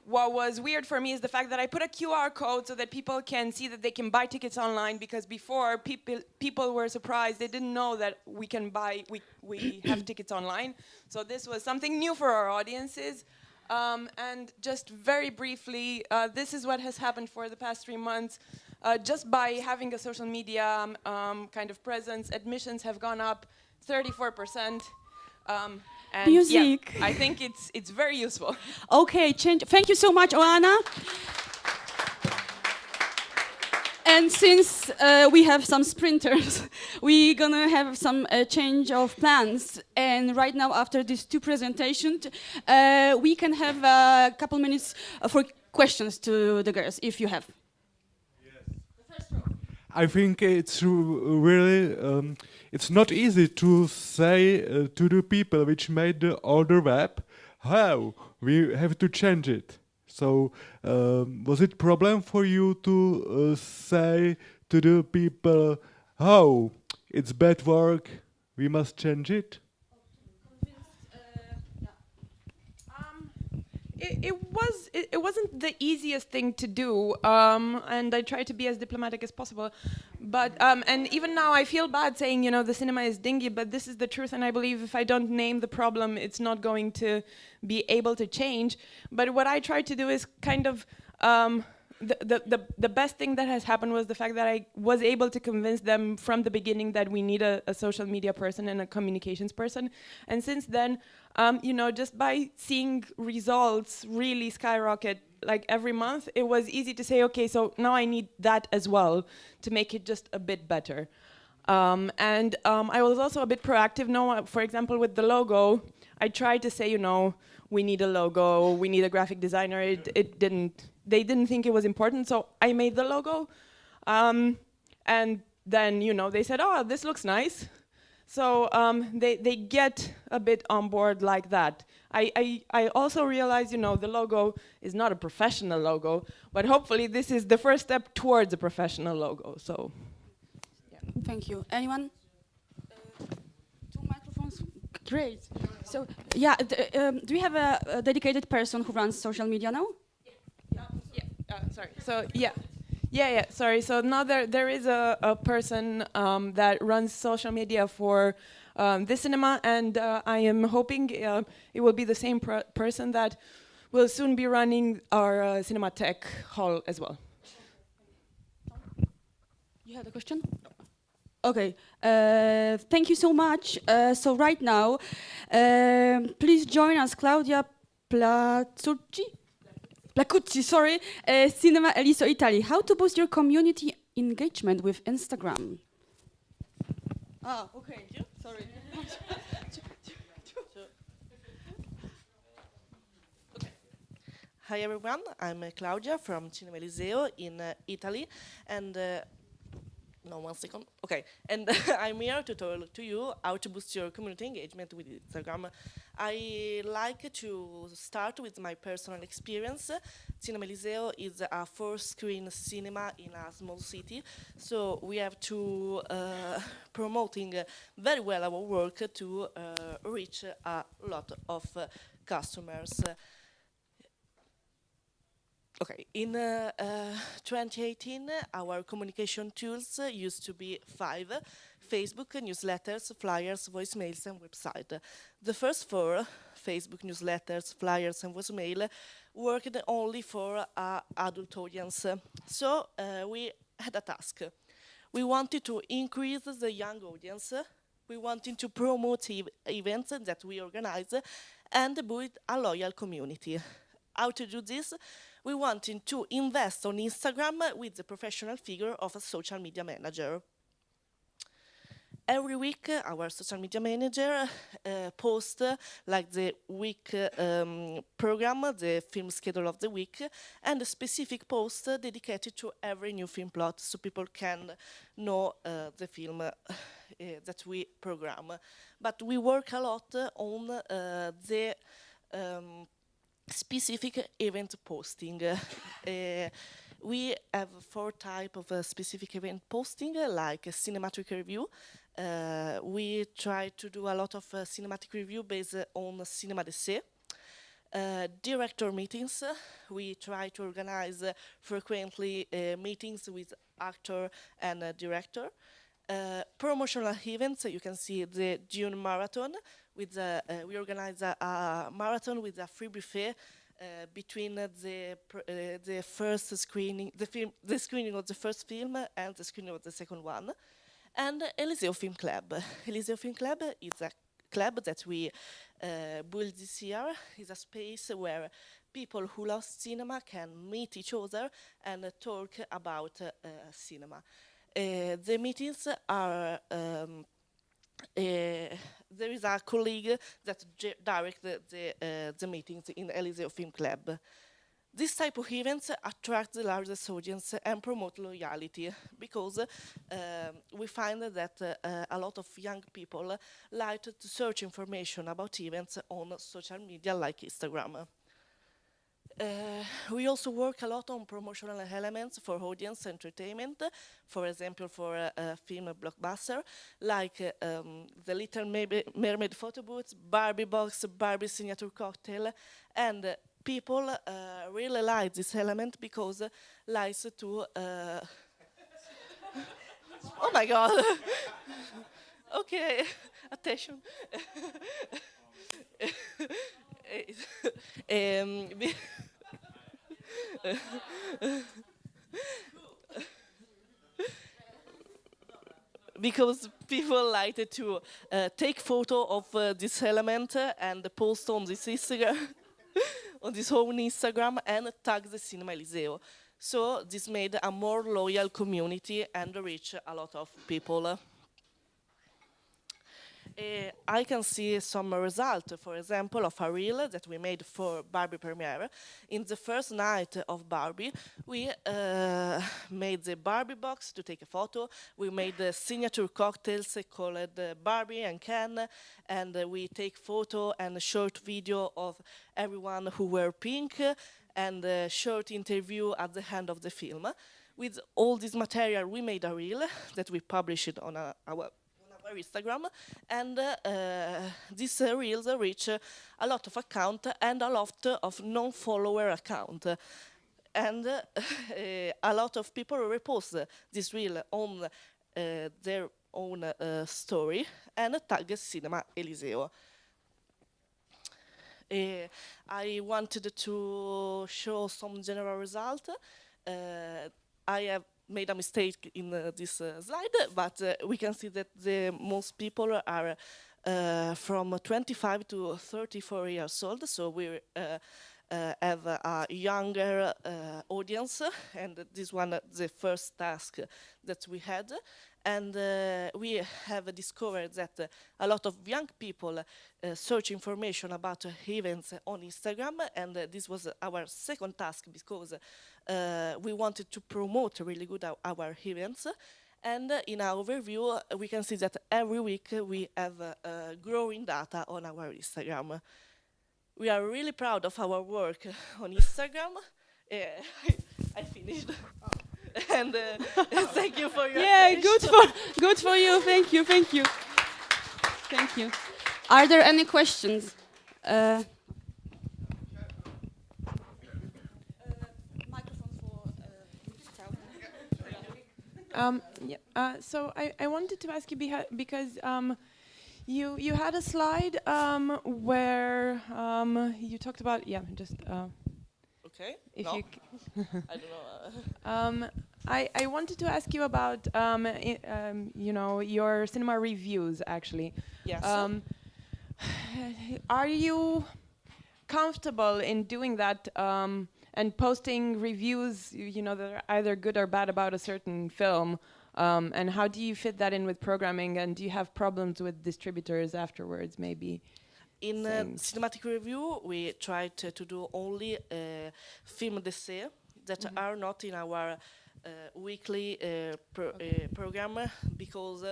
what was weird for me is the fact that I put a QR code so that people can see that they can buy tickets online, because before people were surprised. They didn't know that we can buy, we have tickets online. So this was something new for our audiences. And just very briefly, this is what has happened for the past 3 months. Just by having a social media kind of presence, admissions have gone up 34%. And Music. Yeah, I think it's very useful. Okay, thank you so much, Oana. And since we have some sprinters, we're gonna have some change of plans. And right now, after these two presentations, we can have a couple minutes for questions to the girls, if you have. I think it's really, it's not easy to say to the people which made the older web, how we have to change it. So was it problem for you to say to the people, how it's bad work, we must change it? It wasn't the easiest thing to do, and I tried to be as diplomatic as possible. But and even now I feel bad saying, you know, the cinema is dingy, but this is the truth, and I believe if I don't name the problem, it's not going to be able to change. But what I tried to do is kind of the best thing that has happened was the fact that I was able to convince them from the beginning that we need a social media person and a communications person. And since then, you know, just by seeing results really skyrocket like every month, it was easy to say, okay, so now I need that as well to make it just a bit better. And I was also a bit proactive. No, for example, with the logo, I tried to say, you know, we need a logo, we need a graphic designer. They didn't think it was important, so I made the logo. And then, you know, they said, oh, this looks nice. So they get a bit on board like that. I also realized, you know, the logo is not a professional logo, but hopefully this is the first step towards a professional logo. So, yeah. Thank you. Anyone? Two microphones. Great. So, yeah, do you have a dedicated person who runs social media now? Sorry. So yeah. Sorry. So now there is a person that runs social media for this cinema, and I am hoping it will be the same person that will soon be running our Cinematheque hall as well. You had a question? No. Okay. Thank you so much. So right now, please join us, Claudia Placucci, sorry, Cinema Eliso Italy. How to boost your community engagement with Instagram? Ah, okay. Sorry. Hi everyone, I'm Claudia from Cinema Eliseo in Italy, and no, 1 second. Okay, and I'm here to tell to you how to boost your community engagement with Instagram. I like to start with my personal experience. Cinema Eliseo is a 4-screen cinema in a small city, so we have to promoting very well our work to reach a lot of customers. Okay, in 2018, our communication tools used to be 5: Facebook, newsletters, flyers, voicemails, and website. The first 4, Facebook, newsletters, flyers, and voicemail, worked only for an adult audience. So we had a task. We wanted to increase the young audience. We wanted to promote events that we organize and build a loyal community. How to do this? We wanted to invest on Instagram with the professional figure of a social media manager. Every week, our social media manager posts like the week program, the film schedule of the week, and a specific post dedicated to every new film plot, so people can know the film that we program. But we work a lot on the specific event posting. We have 4 types of specific event posting, like a cinematic review. We try to do a lot of cinematic review based on cinema d'essai. Director meetings. We try to organize frequently meetings with actor and director. Promotional events. You can see the June marathon. With we organize a marathon with a free buffet between the first screening, the screening of the first film and the screening of the second one. And Eliseo Film Club. Eliseo Film Club is a club that we built this year. It's a space where people who love cinema can meet each other and talk about cinema. The meetings are there is a colleague that directs the meetings in Eliseo Film Club. This type of events attract the largest audience and promote loyalty, because we find that a lot of young people like to search information about events on social media like Instagram. We also work a lot on promotional elements for audience entertainment, for example, for a film blockbuster, like the Little Mermaid photo booth, Barbie box, Barbie signature cocktail, and people really like this element because likes to... oh my God! Okay, attention. Because people like to take photo of this element and post on this Instagram, on this own Instagram, and tag the Cinema Eliseo. So this made a more loyal community and reach a lot of people. I can see some result, for example, of a reel that we made for Barbie premiere. In the first night of Barbie, we made the Barbie box to take a photo. We made the signature cocktails called Barbie and Ken, and we take photo and a short video of everyone who wear pink, and a short interview at the end of the film. With all this material, we made a reel that we published on our Instagram, and these reels reach a lot of accounts and a lot of non-follower accounts. And a lot of people repost this reel on their own story and tag Cinema Eliseo. I wanted to show some general result. I have made a mistake in this slide, but we can see that the most people are from 25 to 34 years old, so we have a younger audience, and this one the first task that we had. And we have discovered that a lot of young people search information about events on Instagram, and this was our second task, because we wanted to promote really good our events. And in our overview, we can see that every week we have growing data on our Instagram. We are really proud of our work on Instagram. I finished. And thank you for your attention. good for you. Thank you. Thank you. Are there any questions? So I wanted to ask you because you had a slide where you talked about okay. If no. you I don't know. I wanted to ask you about your cinema reviews actually. Yes. Are you comfortable in doing that and posting reviews, that are either good or bad about a certain film? And how do you fit that in with programming? And do you have problems with distributors afterwards, maybe? In cinematic review, we try to do only film d'essai that are not in our weekly program, because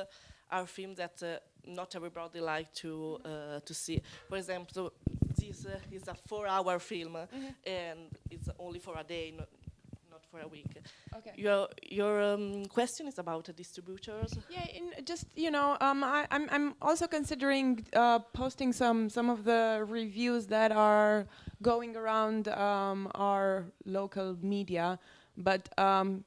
are films that not everybody like to see. For example, this is a 4-hour film, and it's only for a day, not for a week. Okay. Your question is about distributors. Yeah, I'm also considering posting some of the reviews that are going around our local media, but I'm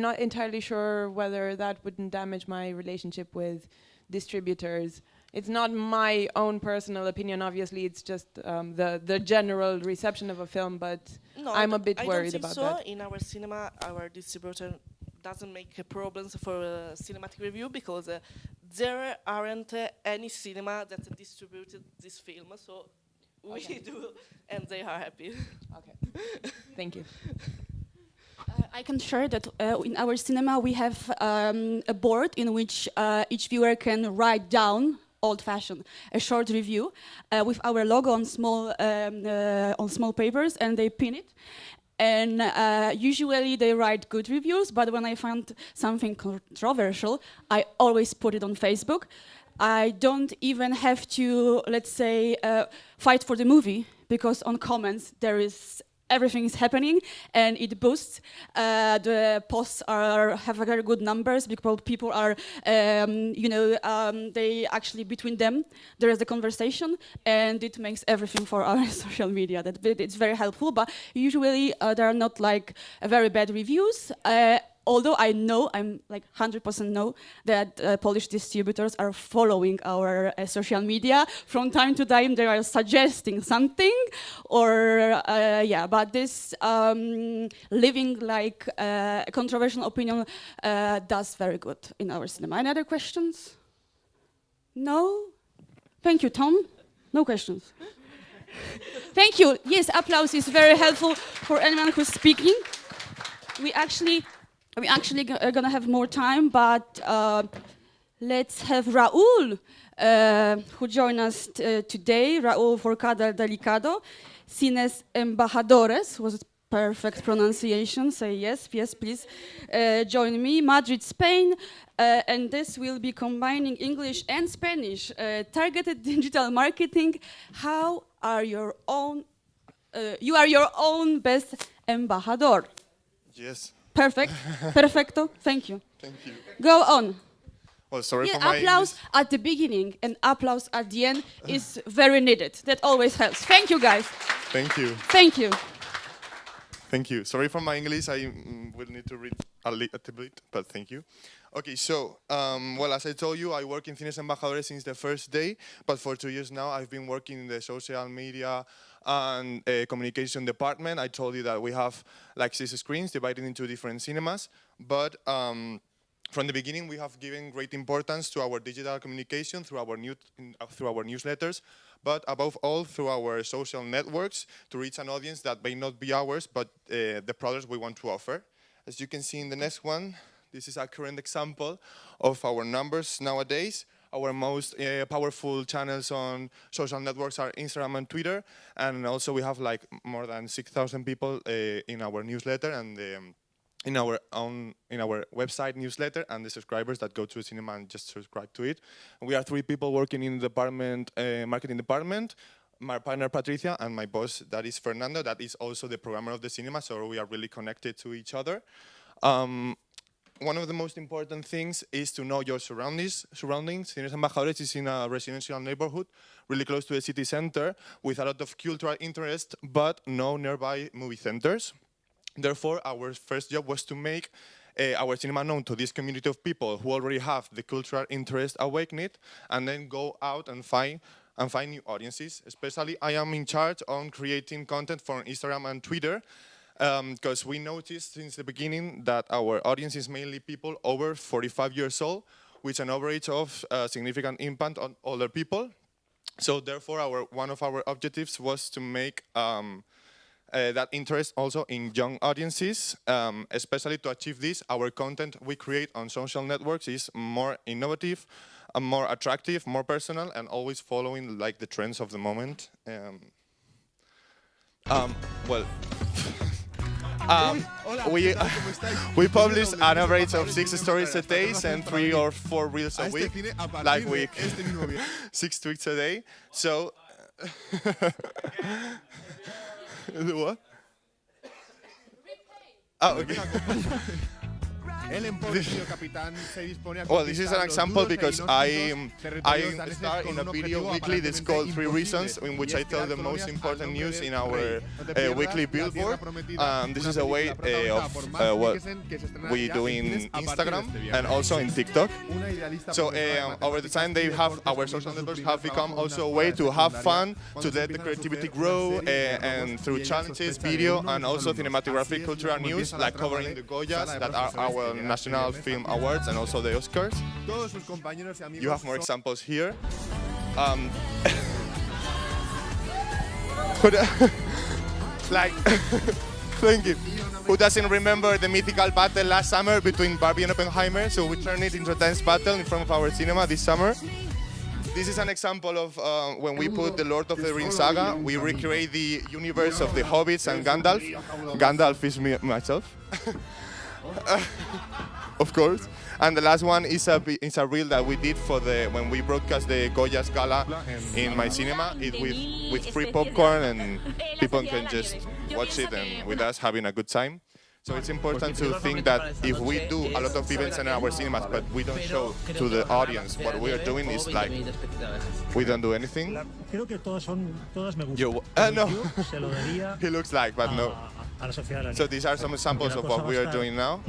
not entirely sure whether that wouldn't damage my relationship with distributors. It's not my own personal opinion, obviously. It's just the general reception of a film, but No, I'm a bit I worried don't think about so. that. In our cinema, our distributor doesn't make problems for cinematic review, because there aren't any cinema that distributed this film. So we do, and they are happy. Okay. Thank you. I can share that in our cinema we have a board in which each viewer can write down, old-fashioned, a short review with our logo on small papers, and they pin it. And usually they write good reviews, but when I find something controversial, I always put it on Facebook. I don't even have to, let's say, fight for the movie, because on comments everything is happening, and it boosts. The posts have very good numbers because people are, they actually between them there is a conversation, and it makes everything for our social media. It's very helpful. But usually there are not like very bad reviews. Although I'm like 100% know that Polish distributors are following our social media. From time to time they are suggesting something, or but this living like a controversial opinion does very good in our cinema. Any other questions? No? Thank you, Tom. No questions. Thank you. Yes, applause is very helpful for anyone who's speaking. We're actually gonna have more time, but let's have Raul, who joined us today. Raul Forcada Delicado, Cines Embajadores, was it perfect pronunciation? Say yes, please join me. Madrid, Spain, and this will be combining English and Spanish. Targeted digital marketing. How are your own? You are your own best embajador. Yes. Perfect. Perfecto. Thank you. Thank you. Go on. Well, sorry for my applause at the beginning and applause at the end is very needed. That always helps. Thank you, guys. Thank you. Thank you. Thank you. Sorry for my English. I will need to read a little bit, but thank you. Okay, so, well, as I told you, I work in Cines Embajadores since the first day, but for 2 years now, I've been working in the social media and communication department. I told you that we have like 6 screens divided into different cinemas, but from the beginning, we have given great importance to our digital communication through our newsletters, but above all, through our social networks to reach an audience that may not be ours, but the products we want to offer. As you can see in the next one, this is a current example of our numbers nowadays. Our most powerful channels on social networks are Instagram and Twitter, and also we have like more than 6,000 people in our newsletter and in our website newsletter, and the subscribers that go to the cinema and just subscribe to it. We are 3 people working in the marketing department. My partner Patricia and my boss, that is Fernando, that is also the programmer of the cinema, so we are really connected to each other. One of the most important things is to know your surroundings. Cines Embajadores is in a residential neighborhood, really close to the city center, with a lot of cultural interest, but no nearby movie centers. Therefore, our first job was to make our cinema known to this community of people who already have the cultural interest awakened, and then go out and find new audiences. Especially, I am in charge on creating content for Instagram and Twitter. because we noticed since the beginning that our audience is mainly people over 45 years old, with an average of significant impact on older people. So therefore, one of our objectives was to make that interest also in young audiences. Especially to achieve this, our content we create on social networks is more innovative, more attractive, more personal, and always following like the trends of the moment. Well. We publish an average of 6 stories a day and 3 or 4 reels a week, like week, 6 tweets a day. So, what? Oh, okay. Well, this is an example because I start in a video weekly that's called 3 Reasons, in which I tell the most important news in our weekly billboard. This is a way of what we do in Instagram and also in TikTok. So over the time, our social networks have become also a way to have fun, to let the creativity grow, and through challenges, video, and also cinematographic cultural news, like covering the Goyas that are our National Film Awards and also the Oscars. You have more examples here. Like, thank you. Who doesn't remember the mythical battle last summer between Barbie and Oppenheimer? So we turned it into a dance battle in front of our cinema this summer. This is an example of when we put the Lord of the Rings saga, we recreate the universe of the Hobbits and Gandalf. Gandalf is myself. Of course. And the last one is a reel that we did for when we broadcast the Goya's Gala in my cinema. With free popcorn, and people can just watch it and with us having a good time. So it's important to think that if we do a lot of events in our cinemas, but we don't show to the audience what we are doing, is like we don't do anything. No, he looks like, but no. So these are some examples of what we are doing now.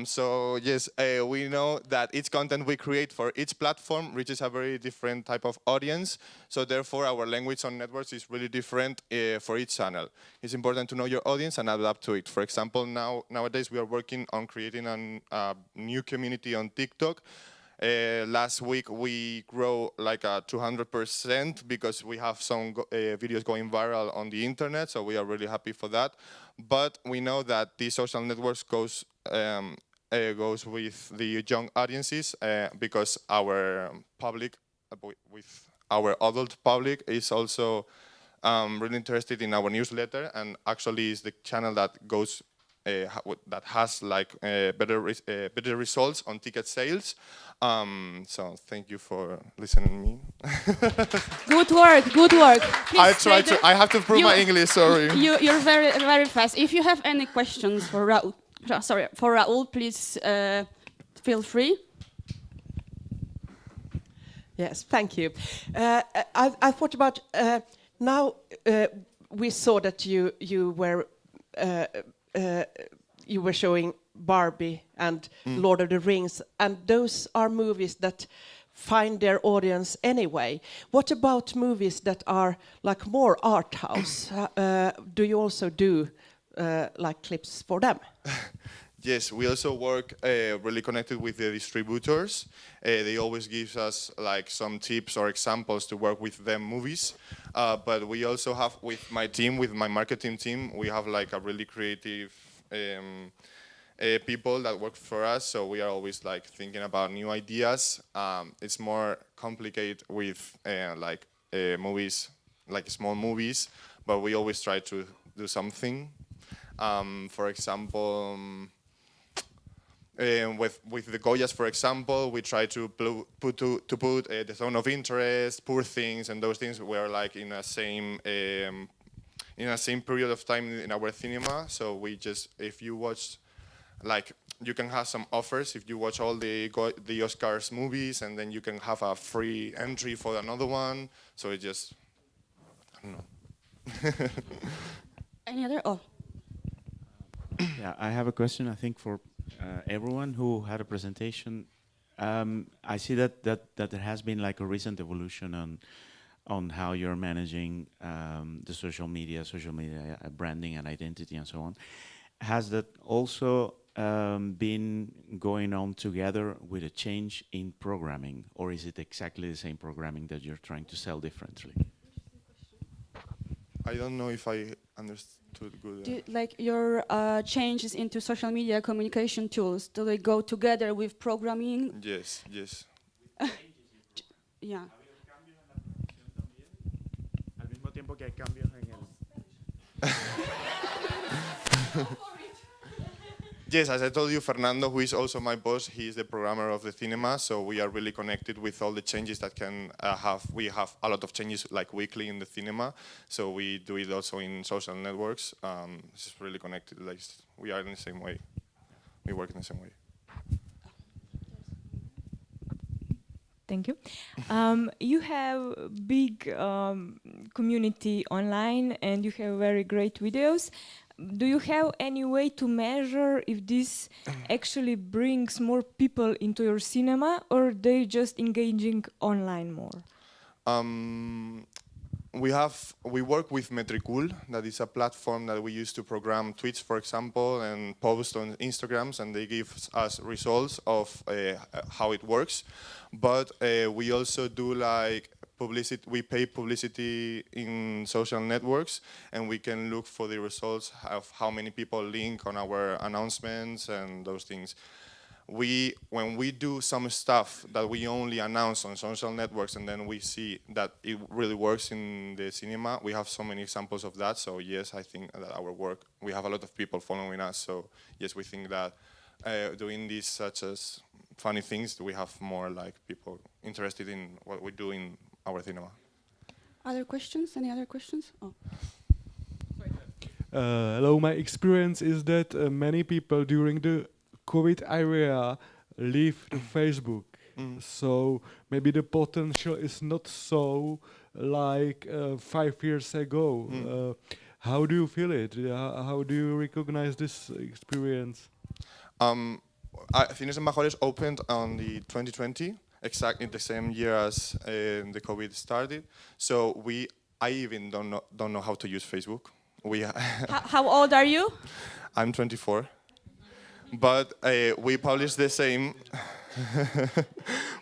So yes, we know that each content we create for each platform reaches a very different type of audience. So therefore, our language on networks is really different for each channel. It's important to know your audience and adapt to it. For example, nowadays we are working on creating a new community on TikTok. Last week we grow like 200% because we have some videos going viral on the internet, so we are really happy for that. But we know that these social networks goes with the young audiences because our public, with our adult public, is also really interested in our newsletter, and actually is the channel that goes that has like better results on ticket sales. So thank you for listening to me. Good work, good work. I have to prove my English, sorry. You're very, very fast. If you have any questions for Raul, please feel free. Yes, thank you. I thought about now we saw that you were showing Barbie and Lord of the Rings, and those are movies that find their audience anyway. What about movies that are like more art house? Do you also do like clips for them? Yes, we also work really connected with the distributors. They always give us like some tips or examples to work with them movies. But we also have with my team, with my marketing team, we have like a really creative people that work for us. So we are always like thinking about new ideas. It's more complicated with like movies, like small movies, but we always try to do something. For example, with the Goyas, for example, we try to put the Zone of Interest, Poor Things, and those things were like in a same period of time in our cinema. So we just, if you watch, like you can have some offers if you watch all the Oscars movies, and then you can have a free entry for another one. So it just, I don't know. Any other? Oh. Yeah, I have a question, I think, for everyone who had a presentation. I see that there has been like a recent evolution on how you're managing the social media branding and identity and so on. Has that also been going on together with a change in programming, or is it exactly the same programming that you're trying to sell differently? I don't know if I understood good. Like your changes into social media communication tools, do they go together with programming? Yes, yes. Yeah. Al mismo tiempo que hay cambios en el Yes, as I told you, Fernando, who is also my boss, he is the programmer of the cinema, so we are really connected with all the changes that can have. We have a lot of changes like weekly in the cinema, so we do it also in social networks. It's really connected. Like we are in the same way. We work in the same way. Thank you. You have big community online and you have very great videos. Do you have any way to measure if this actually brings more people into your cinema, or they just engaging online more? We work with Metricool, that is a platform that we use to program tweets, for example, and post on Instagrams, and they give us results of how it works. But we also do like publicity. We pay publicity in social networks, and we can look for the results of how many people link on our announcements and those things. When we do some stuff that we only announce on social networks and then we see that it really works in the cinema, we have so many examples of that. So yes, I think that our work, we have a lot of people following us. So yes, we think that doing these such as funny things, we have more like people interested in what we do in our cinema. Other questions? Any other questions? Oh. Hello, my experience is that many people during the COVID area leave the Facebook. So maybe the potential is not so like 5 years ago. How do you feel it? How do you recognize this experience? Cines Embajadores opened on the 2020, exactly the same year as the COVID started. So I even don't know how to use Facebook. How old are you? I'm 24. But we publish the same.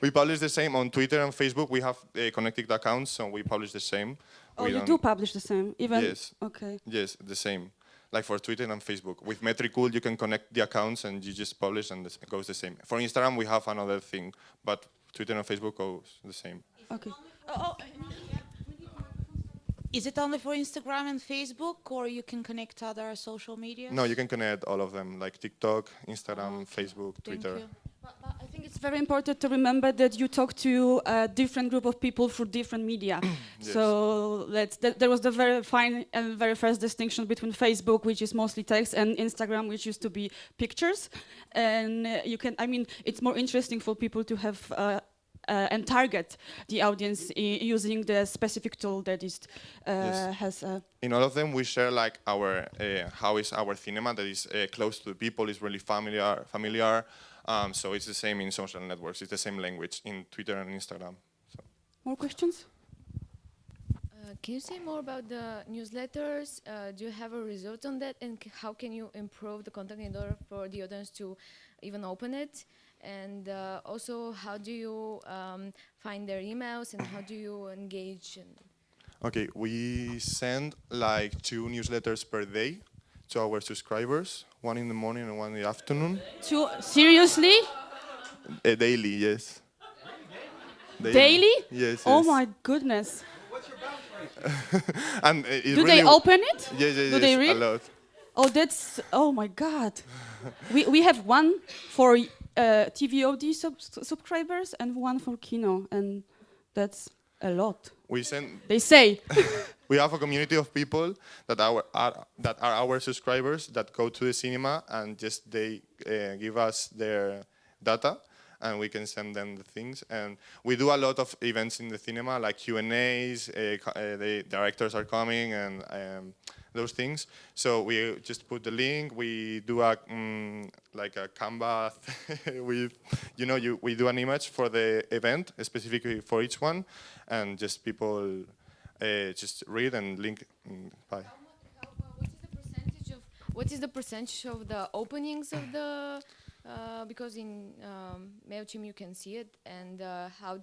We publish the same on Twitter and Facebook. We have connected accounts, so we publish the same. Oh, you do publish the same, even? Yes. Okay. Yes, the same. Like for Twitter and Facebook. With Metricool, you can connect the accounts and you just publish and it goes the same. For Instagram, we have another thing, but Twitter and Facebook goes the same. Okay. Is it only for Instagram and Facebook, or you can connect other social media? No, you can connect all of them, like TikTok, Instagram, Facebook, Twitter. But I think it's very important to remember that you talk to a different group of people through different media. Yes. So there was the very fine and very first distinction between Facebook, which is mostly text, and Instagram, which used to be pictures. And it's more interesting for people to have and target the audience using the specific tool that is has. In all of them, we share like our how is our cinema that is close to the people, is really familiar. So it's the same in social networks. It's the same language in Twitter and Instagram. So. More questions? Can you say more about the newsletters? Do you have a result on that, and how can you improve the content in order for the audience to even open it? And also, how do you find their emails, and how do you engage? Okay, we send like 2 newsletters per day to our subscribers, 1 in the morning and 1 in the afternoon. Seriously? Daily, yes. Daily? Yes. Oh my goodness. And do they open it? Yes, do they read? A lot. Oh my God. we have one for TVOD subscribers and one for Kino, and that's a lot. They say. We have a community of people that are our subscribers that go to the cinema and just they give us their data and we can send them the things. And we do a lot of events in the cinema, like Q&As, the directors are coming and those things. So we just put the link. We do a like a Canva with, we do an image for the event specifically for each one, and just people just read and link. Bye. What is the percentage of the openings of the? Because in MailChimp you can see it, and how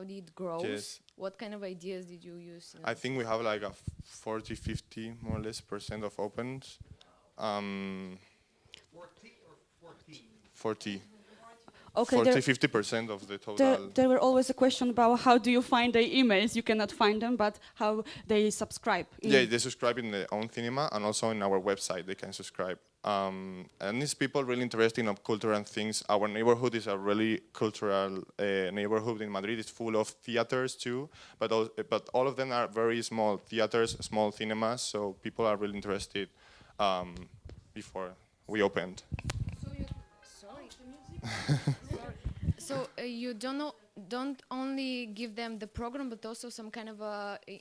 did it grow? Yes. What kind of ideas did you use? I think we have like a 40, 50 more or less % of opens. 40 or 14? 40. Okay, 40-50% of the total. There were always a question about how do you find the emails? You cannot find them, but how they subscribe. Yeah, they subscribe in their own cinema and also in our website they can subscribe. And these people really interested in culture and things. Our neighborhood is a really cultural neighborhood in Madrid. It's full of theaters too, but all of them are very small theaters, small cinemas. So people are really interested before we opened. So you don't only give them the program, but also some kind of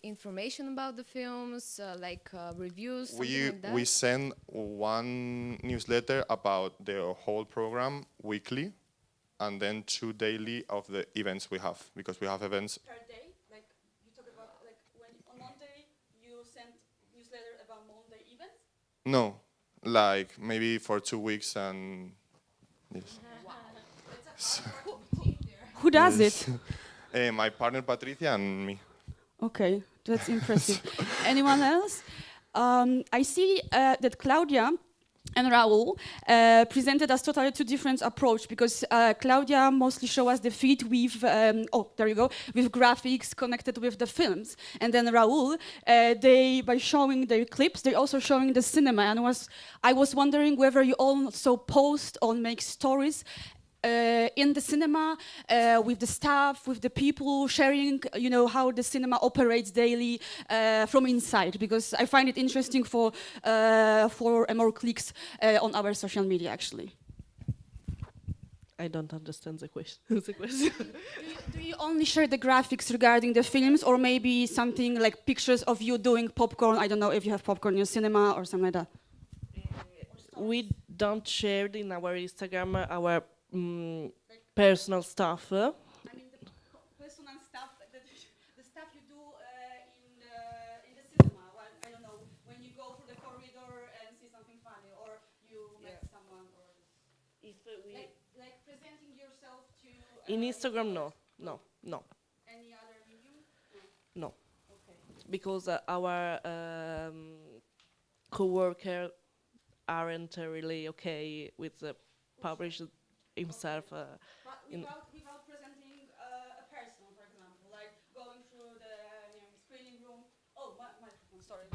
information about the films, like reviews. Like that? We send one newsletter about the whole program weekly, and then 2 daily of the events we have, because we have events Per day, like you talk about, like when on Monday you send newsletter about Monday events. No, like maybe for 2 weeks and yes. Who does it? My partner Patricia and me. Okay, that's impressive. Anyone else? I see that Claudia and Raul presented us totally two different approach, because Claudia mostly show us the feed with there you go, with graphics connected with the films, and then Raul they, by showing their clips, they also showing the cinema, and I was wondering whether you also post or make stories in the cinema with the staff, with the people, sharing, you know, how the cinema operates daily from inside, because I find it interesting for more clicks on our social media, actually. I don't understand the question. Do you only share the graphics regarding the films, or maybe something like pictures of you doing popcorn? I don't know if you have popcorn in your cinema or something like that. We don't share in our Instagram our personal stuff. I mean the personal stuff, the stuff you do in the cinema. Well, I don't know, when you go through the corridor and see something funny, or you met someone, or if we like presenting yourself to. In Instagram, no. Any other medium? No. Okay. Because our co-worker aren't really okay with the publish himself. Without presenting a person, for example, like going through the screening room. Oh, microphone, sorry.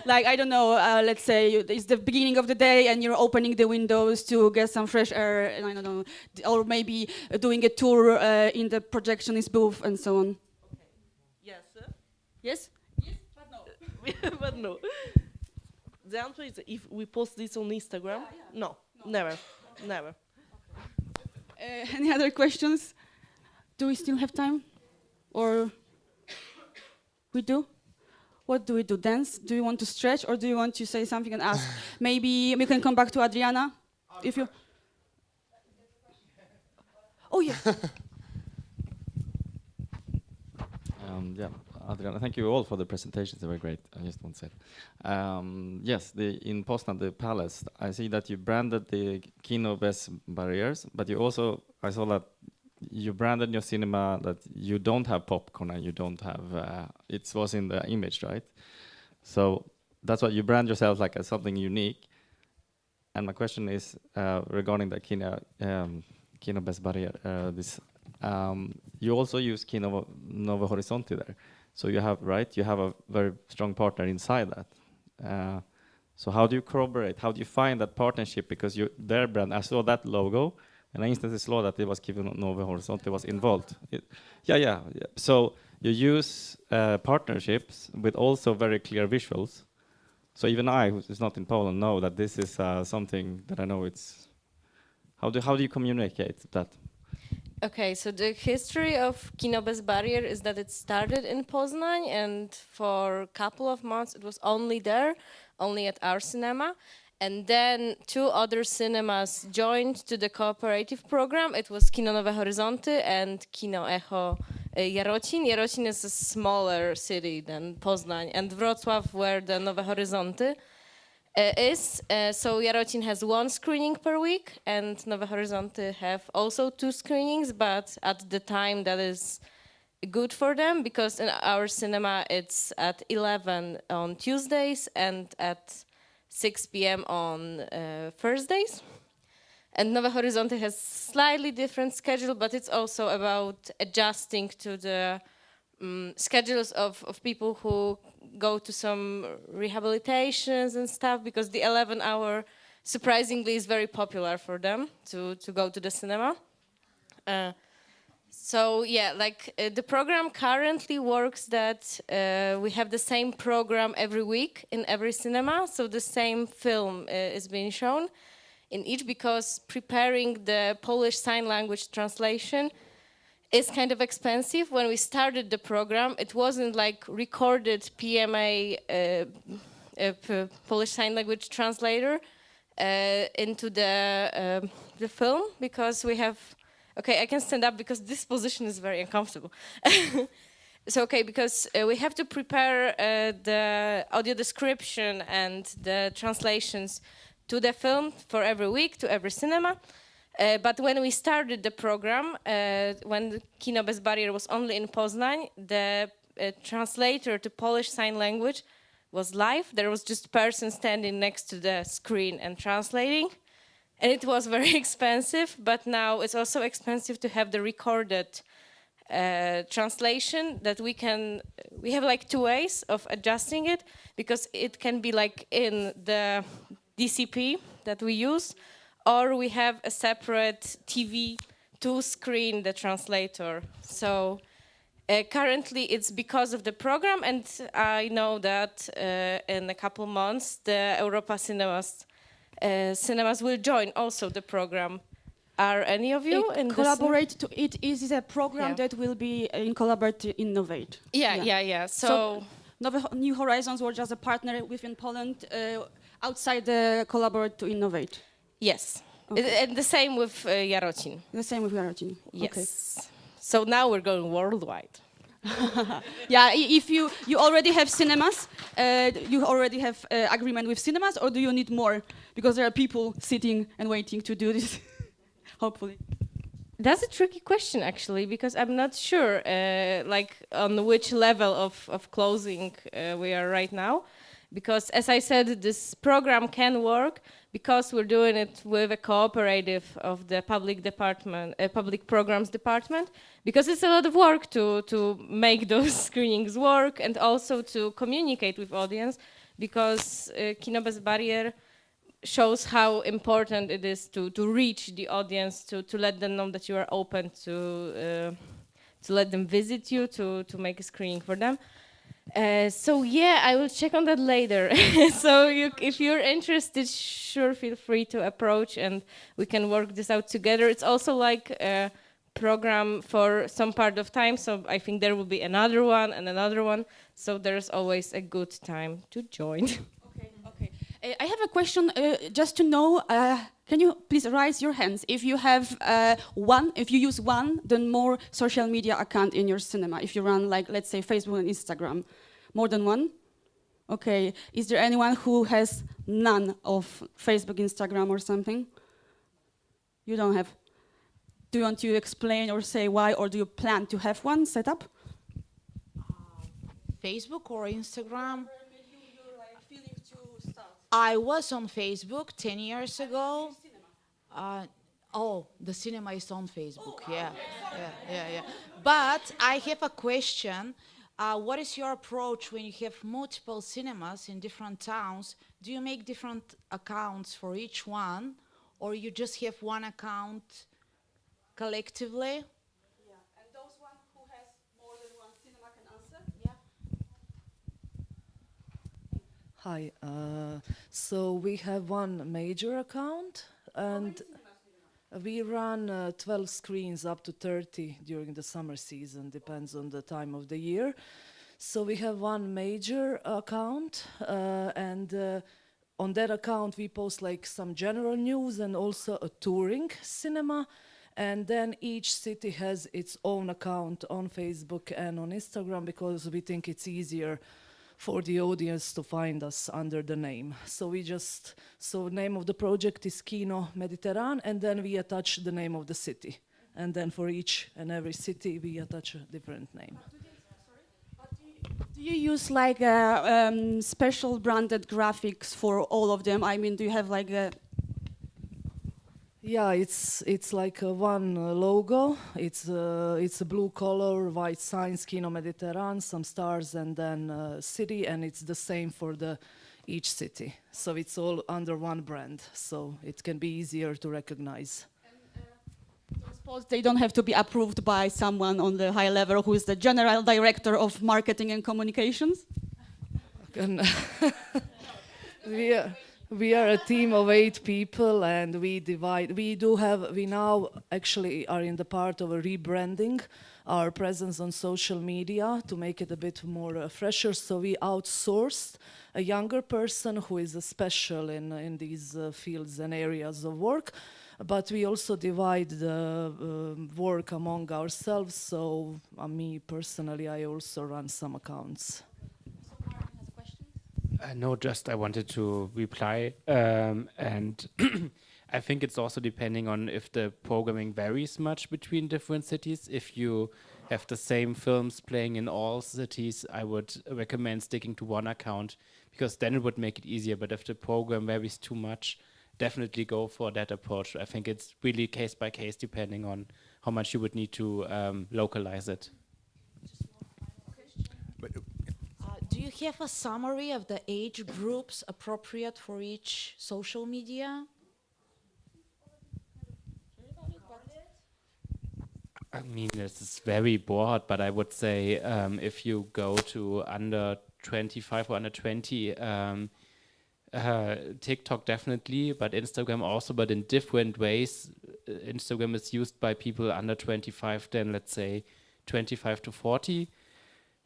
Like, I don't know, let's say it's the beginning of the day and you're opening the windows to get some fresh air, and I don't know, or maybe doing a tour in the projectionist booth and so on. Okay. Yes. Yes? Yes, but no. But no. The answer is, if we post this on Instagram, no, never. Any other questions? Do we still have time? Or we do? What do we do? Dance? Do you want to stretch, or do you want to say something and ask? Maybe we can come back to Adrianna, if you. Oh yeah. Yeah, Adrianna, thank you all for the presentations. They were great. I just want to say, yes, in Poznan, the palace. I see that you branded the Kino Embajadores, but you also, I saw that you branded your cinema that you don't have popcorn and you don't have. It was in the image, right? So that's what you brand yourself like as something unique. And my question is regarding the Kino Embajadores. You also use Kino Novo Horizonte there. So you have a very strong partner inside that. So how do you corroborate? How do you find that partnership? Because their brand, I saw that logo, and I instantly saw that it was Kino Novo Horizonte was involved. Yeah. So you use partnerships with also very clear visuals. So even I, who is not in Poland, know that this is something that I know it's. How do you communicate that? Okay, so the history of Kino Bez Barier is that it started in Poznan, and for a couple of months it was only there, only at our cinema. And then 2 other cinemas joined to the cooperative program. It was Kino Nowe Horyzonty and Kino Echo Jarocin. Jarocin is a smaller city than Poznan, and Wrocław, where the Nowe Horyzonty is. So Jarocin has 1 screening per week, and Nowe Horyzonty have also 2 screenings, but at the time that is good for them, because in our cinema it's at 11 on Tuesdays and at 6 p.m. on Thursdays. And Nowe Horyzonty has slightly different schedule, but it's also about adjusting to the schedules of people who go to some rehabilitations and stuff, because the 11-hour surprisingly is very popular for them to go to the cinema. So yeah, like the program currently works that we have the same program every week in every cinema, so the same film is being shown in each, because preparing the Polish Sign Language translation is kind of expensive. When we started the program, it wasn't like recorded PMA Polish Sign Language translator into the film, because we have. Okay, I can stand up because this position is very uncomfortable. So, okay, because we have to prepare the audio description and the translations to the film for every week, to every cinema. But when we started the program, when the Kino Bez Barier was only in Poznan, the translator to Polish Sign Language was live. There was just a person standing next to the screen and translating. And it was very expensive, but now it's also expensive to have the recorded translation that we have like 2 ways of adjusting it, because it can be like in the DCP that we use, or we have a separate TV to screen the translator. So currently it's because of the program, and I know that in a couple months the Europa cinemas will join also the program. Are any of you in collaborate to it? Is a program that will be in collaborate to innovate? Yeah. So New Horizons were just a partner within Poland, outside the collaborate to innovate. Yes, and the same with Jarocin. The same with Jarocin. Yes. Okay. So now we're going worldwide. Yeah, if you already have cinemas, you already have agreement with cinemas, or do you need more? Because there are people sitting and waiting to do this, hopefully. That's a tricky question, actually, because I'm not sure like on which level of closing we are right now. Because as I said, this program can work because we're doing it with a cooperative of the public department, public programs department, because it's a lot of work to make those screenings work and also to communicate with audience, because Kino Bez Barier shows how important it is to reach the audience, to let them know that you are open to let them visit you, to make a screening for them. So yeah, I will check on that later. So if you're interested, sure, feel free to approach and we can work this out together. It's also like a program for some part of time, so I think there will be another one and another one. So there's always a good time to join. Okay. I have a question, just to know, can you please raise your hands if you have if you use one, then more social media account in your cinema, if you run, like, let's say Facebook and Instagram, more than one? Okay, is there anyone who has none of Facebook, Instagram or something? You don't have. Do you want to explain or say why, or do you plan to have one set up? Facebook or Instagram? I was on Facebook 10 years ago. The cinema is on Facebook. Yeah. But I have a question. What is your approach when you have multiple cinemas in different towns? Do you make different accounts for each one, or you just have one account collectively? Yeah, and those one who has more than one cinema can answer. Yeah. Hi. So we have one major account, and we run 12 screens up to 30 during the summer season, depends on the time of the year. So we have one major account, and on that account we post like some general news and also a touring cinema. And then each city has its own account on Facebook and on Instagram because we think it's easier for the audience to find us under the name. So name of the project is Kino Mediterrane, and then we attach the name of the city. And then for each and every city, we attach a different name. Do you use like special branded graphics for all of them? I mean, do you have like a... Yeah, it's like one logo. It's a blue color, white signs, Kino Mediterrane, some stars, and then city, and it's the same for each city. So it's all under one brand, so it can be easier to recognize. I suppose they don't have to be approved by someone on the high level who is the general director of marketing and communications? We are a team of 8 people, and we now actually are in the part of a rebranding our presence on social media to make it a bit more fresher. So we outsourced a younger person who is a special in these fields and areas of work. But we also divide the work among ourselves. So me personally, I also run some accounts. No, just I wanted to reply, and I think it's also depending on if the programming varies much between different cities. If you have the same films playing in all cities, I would recommend sticking to one account, because then it would make it easier. But if the program varies too much, definitely go for that approach. I think it's really case by case depending on how much you would need to localize it. Do you have a summary of the age groups appropriate for each social media? I mean, this is very broad, but I would say if you go to under 25 or under 20, TikTok definitely, but Instagram also, but in different ways. Instagram is used by people under 25 than, let's say, 25 to 40.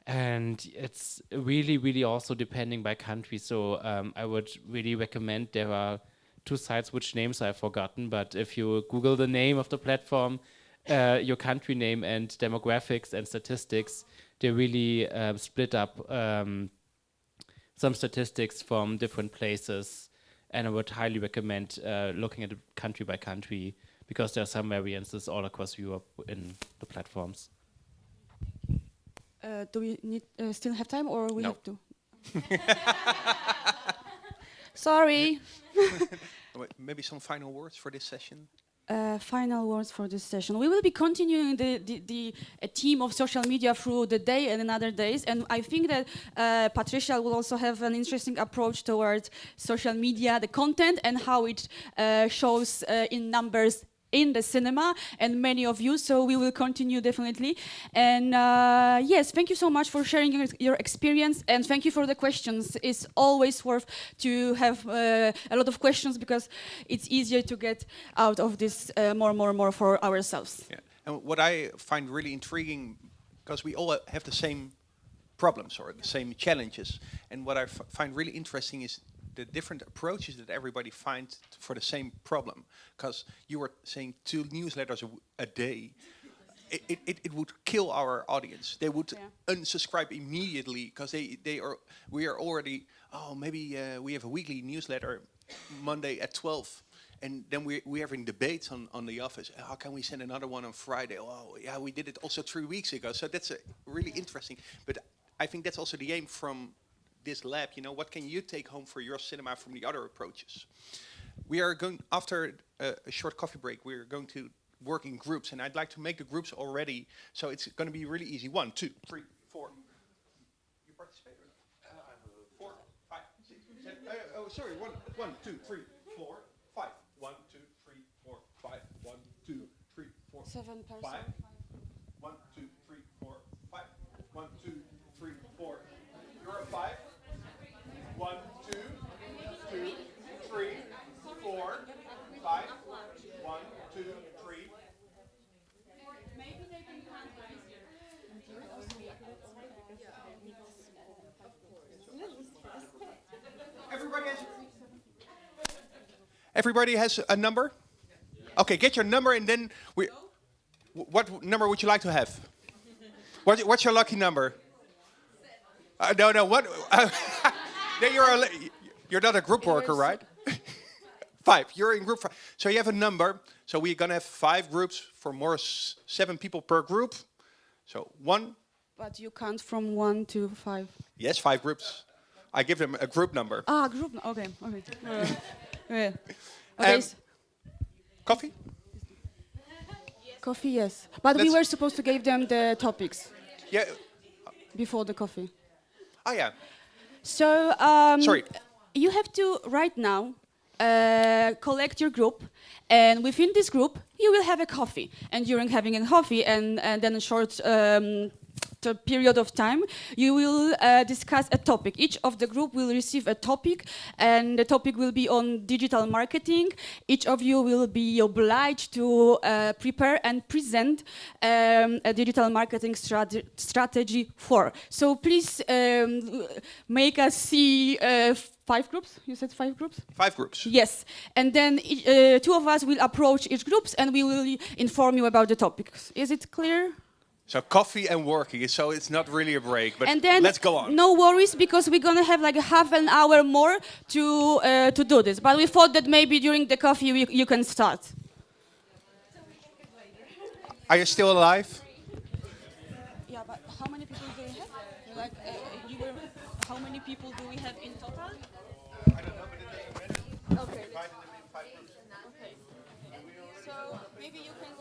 And it's really, really also depending by country. So I would really recommend, there are 2 sites which names I've forgotten, but if you Google the name of the platform, your country name and demographics and statistics, they really split up some statistics from different places. And I would highly recommend looking at it country by country, because there are some variances all across Europe in the platforms. Do we need still have time, or we have to? Sorry. Maybe some final words for this session. Final words for this session. We will be continuing the team of social media through the day and another days, and I think that Patricia will also have an interesting approach towards social media, the content, and how it shows in numbers in the cinema, and many of you, so we will continue definitely. And yes, thank you so much for sharing your experience, and thank you for the questions. It's always worth to have a lot of questions, because it's easier to get out of this more for ourselves. Yeah. And what I find really intriguing, because we all have the same problems or the same challenges, and what I find really interesting is the different approaches that everybody finds for the same problem. Because you were saying 2 newsletters a day, it would kill our audience. They would unsubscribe immediately, because we are already, maybe we have a weekly newsletter Monday at 12, and then we're having debates on the office. How can we send another one on Friday? Oh yeah, we did it also 3 weeks ago. So that's really interesting. But I think that's also the aim from this lab. What can you take home for your cinema from the other approaches? We are going, after a short coffee break, we're going to work in groups, and I'd like to make the groups already, so it's going to be really easy. 1, 2, 3, 4. You participate or not? 4, 5, 6, 7. Sorry. 1, 2, 3, 4, 5. 1, 2, 3, 4, 5. 1, 2, 3, 4, 7 person. 5. 1, 2, 3, 4, 5. 1, 2, 3, 4. You're a 5. 1, 2, 2, 3, 4, 5. 1, 2, 3. Maybe they can count easier. Everybody has a number? Okay, get your number and then we. What number would you like to have? What's your lucky number? No. What? Then you're not a group worker, right? 5. You're in group 5. So you have a number. So we're gonna have 5 groups for more 7 people per group. So 1. But you count from 1 to 5. Yes, 5 groups. I give them a group number. Ah, group. Okay. Yeah. Okay. Coffee? Coffee, yes. But we were supposed to give them the topics. Yeah. Before the coffee. Oh yeah. So sorry. You have to right now collect your group, and within this group you will have a coffee. And during having a coffee and then a short period of time, you will discuss a topic. Each of the group will receive a topic, and the topic will be on digital marketing. Each of you will be obliged to prepare and present a digital marketing strategy for. So please make us see 5 groups? You said 5 groups? 5 groups. Yes. And then 2 of us will approach each groups and we will inform you about the topics. Is it clear? So coffee and working, so it's not really a break, but and then let's go on. No worries, because we're gonna have like a half an hour more to do this. But we thought that maybe during the coffee you can start. Are you still alive? Yeah, but how many people do you have? Like, how many people do we have in total? I don't know, but it doesn't matter. Okay. Okay. So maybe you can